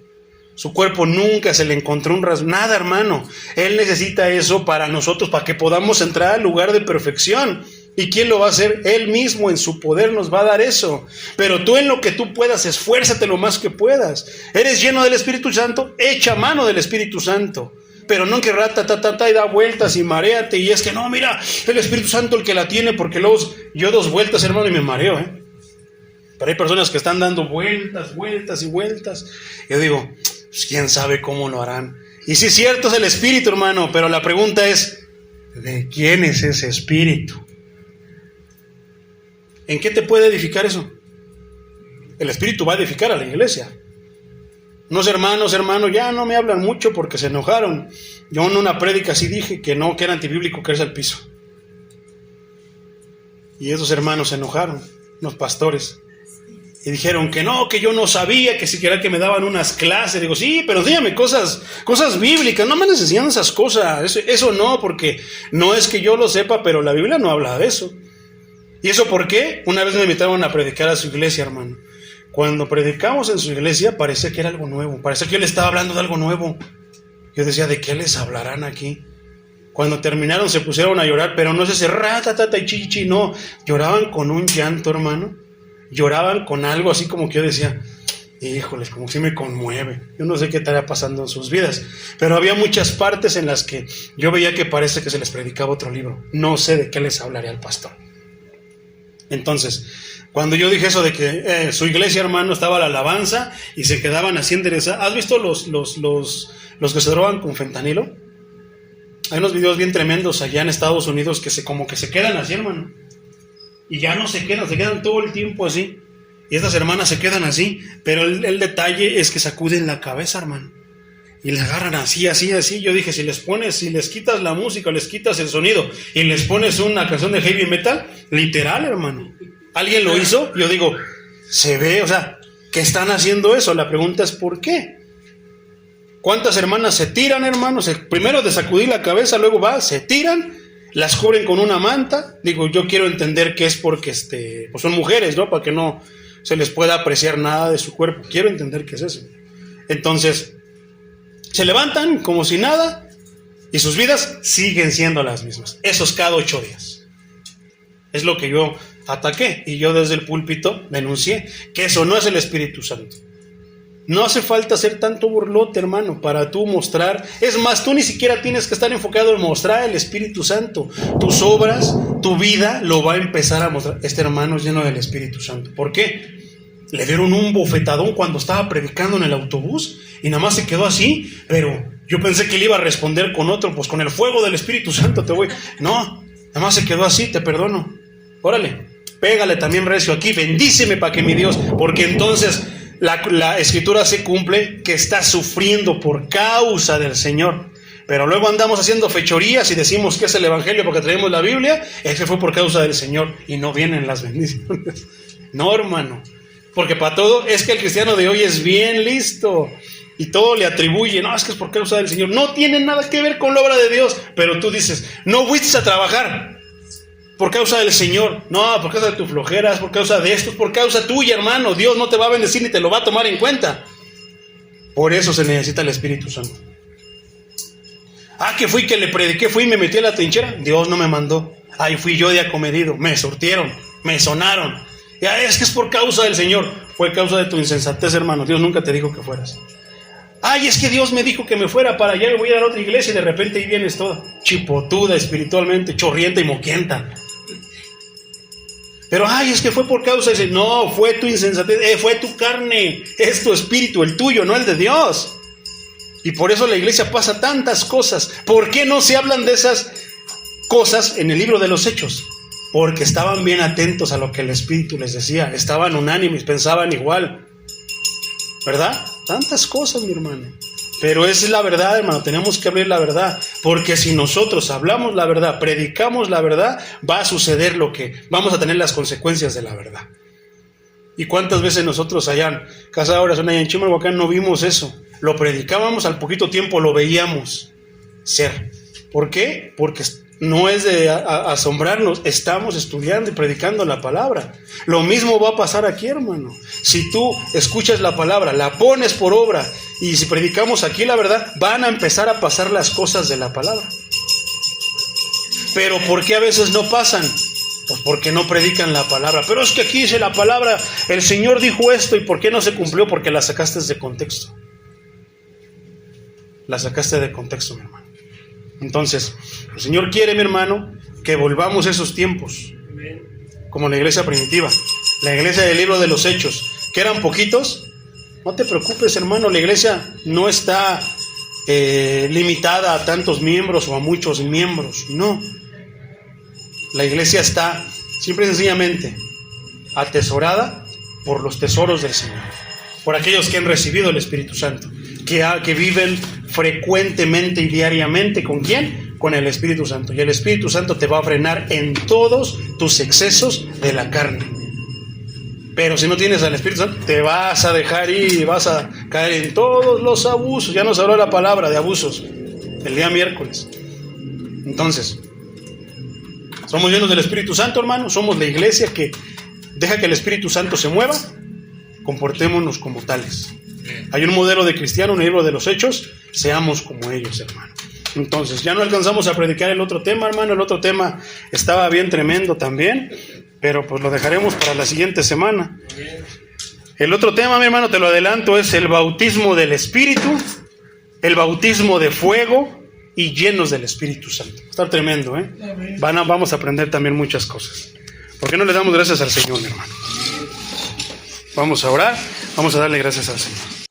Su cuerpo nunca se le encontró un rasgo. Nada, hermano. Él necesita eso para nosotros, para que podamos entrar al lugar de perfección. ¿Y quién lo va a hacer? Él mismo en su poder nos va a dar eso. Pero tú en lo que tú puedas, esfuérzate lo más que puedas. Eres lleno del Espíritu Santo, echa mano del Espíritu Santo. Pero no que y da vueltas y maréate. Y es que no, mira, el Espíritu Santo el que la tiene, porque luego yo 2 vueltas, hermano, y me mareo, Pero hay personas que están dando vueltas y vueltas. Yo digo, pues quién sabe cómo lo harán. Y sí es cierto, es el Espíritu, hermano, pero la pregunta es, ¿de quién es ese Espíritu? ¿En qué te puede edificar eso? El Espíritu va a edificar a la iglesia. Unos hermanos, ya no me hablan mucho porque se enojaron. Yo en una prédica sí dije que no, que era antibíblico caerse al piso. Y esos hermanos se enojaron, los pastores. Y dijeron que no, que yo no sabía, que siquiera que me daban unas clases. Digo, sí, pero dígame cosas bíblicas, no me les enseñan esas cosas. Eso no, porque no es que yo lo sepa, pero la Biblia no habla de eso. ¿Y eso por qué? Una vez me invitaron a predicar a su iglesia, hermano. Cuando predicamos en su iglesia parecía que era algo nuevo. Parecía que yo le estaba hablando de algo nuevo. Yo decía, ¿de qué les hablarán aquí? Cuando terminaron se pusieron a llorar, pero no es ese ratatata y chichi, no. Lloraban con un llanto, hermano. Lloraban con algo así como que yo decía, híjoles, como si me conmueve. Yo no sé qué estaría pasando en sus vidas. Pero había muchas partes en las que yo veía que parece que se les predicaba otro libro. No sé de qué les hablaré al pastor. Entonces, cuando yo dije eso de que su iglesia, hermano, estaba a la alabanza y se quedaban así enderezados. ¿Has visto los que se drogan con fentanilo? Hay unos videos bien tremendos allá en Estados Unidos que como que se quedan así, hermano. Y ya no se quedan todo el tiempo así. Y estas hermanas se quedan así. Pero el detalle es que sacuden la cabeza, hermano. Y les agarran así. Yo dije, si les quitas la música, les quitas el sonido y les pones una canción de heavy metal, literal, hermano. ¿Alguien lo hizo? Yo digo, se ve, o sea, que están haciendo eso. La pregunta es ¿por qué? ¿Cuántas hermanas se tiran, hermanos? Primero de sacudir la cabeza, luego se tiran, las cubren con una manta. Digo, yo quiero entender que es porque pues son mujeres, ¿no? Para que no se les pueda apreciar nada de su cuerpo. Quiero entender qué es eso. Entonces, se levantan como si nada y sus vidas siguen siendo las mismas. Eso es cada 8 días. Es lo que yo ataqué y yo desde el púlpito denuncié que eso no es el Espíritu Santo. No hace falta hacer tanto burlote, hermano, para tú mostrar. Es más, tú ni siquiera tienes que estar enfocado en mostrar el Espíritu Santo. Tus obras, tu vida lo va a empezar a mostrar. Este hermano es lleno del Espíritu Santo. ¿Por qué? Le dieron un bofetadón cuando estaba predicando en el autobús y nada más se quedó así, pero yo pensé que él iba a responder con otro, pues con el fuego del Espíritu Santo te voy. No, nada más se quedó así, te perdono. Órale, pégale también recio aquí, bendíceme para que mi Dios, porque entonces la escritura se cumple que está sufriendo por causa del Señor. Pero luego andamos haciendo fechorías y decimos que es el Evangelio porque traemos la Biblia. Ese fue por causa del Señor y no vienen las bendiciones. No, hermano, porque para todo es que el cristiano de hoy es bien listo y todo le atribuye, no, es que es por causa del Señor. No tiene nada que ver con la obra de Dios, pero tú dices, no fuiste a trabajar por causa del Señor. No, por causa de tu flojera, es por causa de esto, es por causa tuya, hermano. Dios no te va a bendecir ni te lo va a tomar en cuenta. Por eso se necesita el Espíritu Santo. Que fui que le prediqué, fui y me metí a la trinchera. Dios no me mandó. Ahí fui yo de acomedido. Me surtieron, me sonaron. Ya es que es por causa del Señor. Fue causa de tu insensatez, hermano. Dios nunca te dijo que fueras. Es que Dios me dijo que me fuera para allá, me voy a ir a la otra iglesia y de repente ahí vienes toda chipotuda espiritualmente, chorrienta y moquienta. Pero es que fue por causa de... No, fue tu insensatez, fue tu carne, es tu espíritu, el tuyo, no el de Dios. Y por eso la iglesia pasa tantas cosas. ¿Por qué no se hablan de esas cosas en el libro de los Hechos? Porque estaban bien atentos a lo que el Espíritu les decía, estaban unánimes, pensaban igual, ¿verdad? Tantas cosas, mi hermano. Pero esa es la verdad, hermano, tenemos que abrir la verdad, porque si nosotros hablamos la verdad, predicamos la verdad, va a suceder vamos a tener las consecuencias de la verdad. ¿Y cuántas veces nosotros allá en Casa de Oración, allá en Chimalhuacán, no vimos eso? Lo predicábamos, al poquito tiempo lo veíamos ser. ¿Por qué? Porque no es de asombrarnos, estamos estudiando y predicando la palabra. Lo mismo va a pasar aquí, hermano. Si tú escuchas la palabra, la pones por obra, y si predicamos aquí la verdad, van a empezar a pasar las cosas de la palabra. Pero ¿por qué a veces no pasan? Pues porque no predican la palabra. Pero es que aquí dice la palabra, el Señor dijo esto, ¿y por qué no se cumplió? Porque la sacaste de contexto. La sacaste de contexto, mi hermano. Entonces, el Señor quiere, mi hermano, que volvamos a esos tiempos, como la iglesia primitiva, la iglesia del libro de los Hechos, que eran poquitos. No te preocupes, hermano, la iglesia no está limitada a tantos miembros o a muchos miembros, no. La iglesia está, simple y sencillamente, atesorada por los tesoros del Señor, por aquellos que han recibido el Espíritu Santo, que viven frecuentemente y diariamente. ¿Con quién? Con el Espíritu Santo. Y el Espíritu Santo te va a frenar en todos tus excesos de la carne. Pero si no tienes al Espíritu Santo, te vas a dejar ir y vas a caer en todos los abusos. Ya nos habló la palabra de abusos el día miércoles. Entonces, somos llenos del Espíritu Santo, hermano. Somos la iglesia que deja que el Espíritu Santo se mueva. Comportémonos como tales. Hay un modelo de cristiano en el libro de los Hechos. Seamos como ellos, hermano. Entonces, ya no alcanzamos a predicar el otro tema, hermano. El otro tema estaba bien tremendo también, pero pues lo dejaremos para la siguiente semana. El otro tema, mi hermano, te lo adelanto, es el bautismo del Espíritu, el bautismo de fuego y llenos del Espíritu Santo. Está tremendo, ¿eh? Vamos a aprender también muchas cosas. ¿Por qué no le damos gracias al Señor, mi hermano? Vamos a orar, vamos a darle gracias al Señor.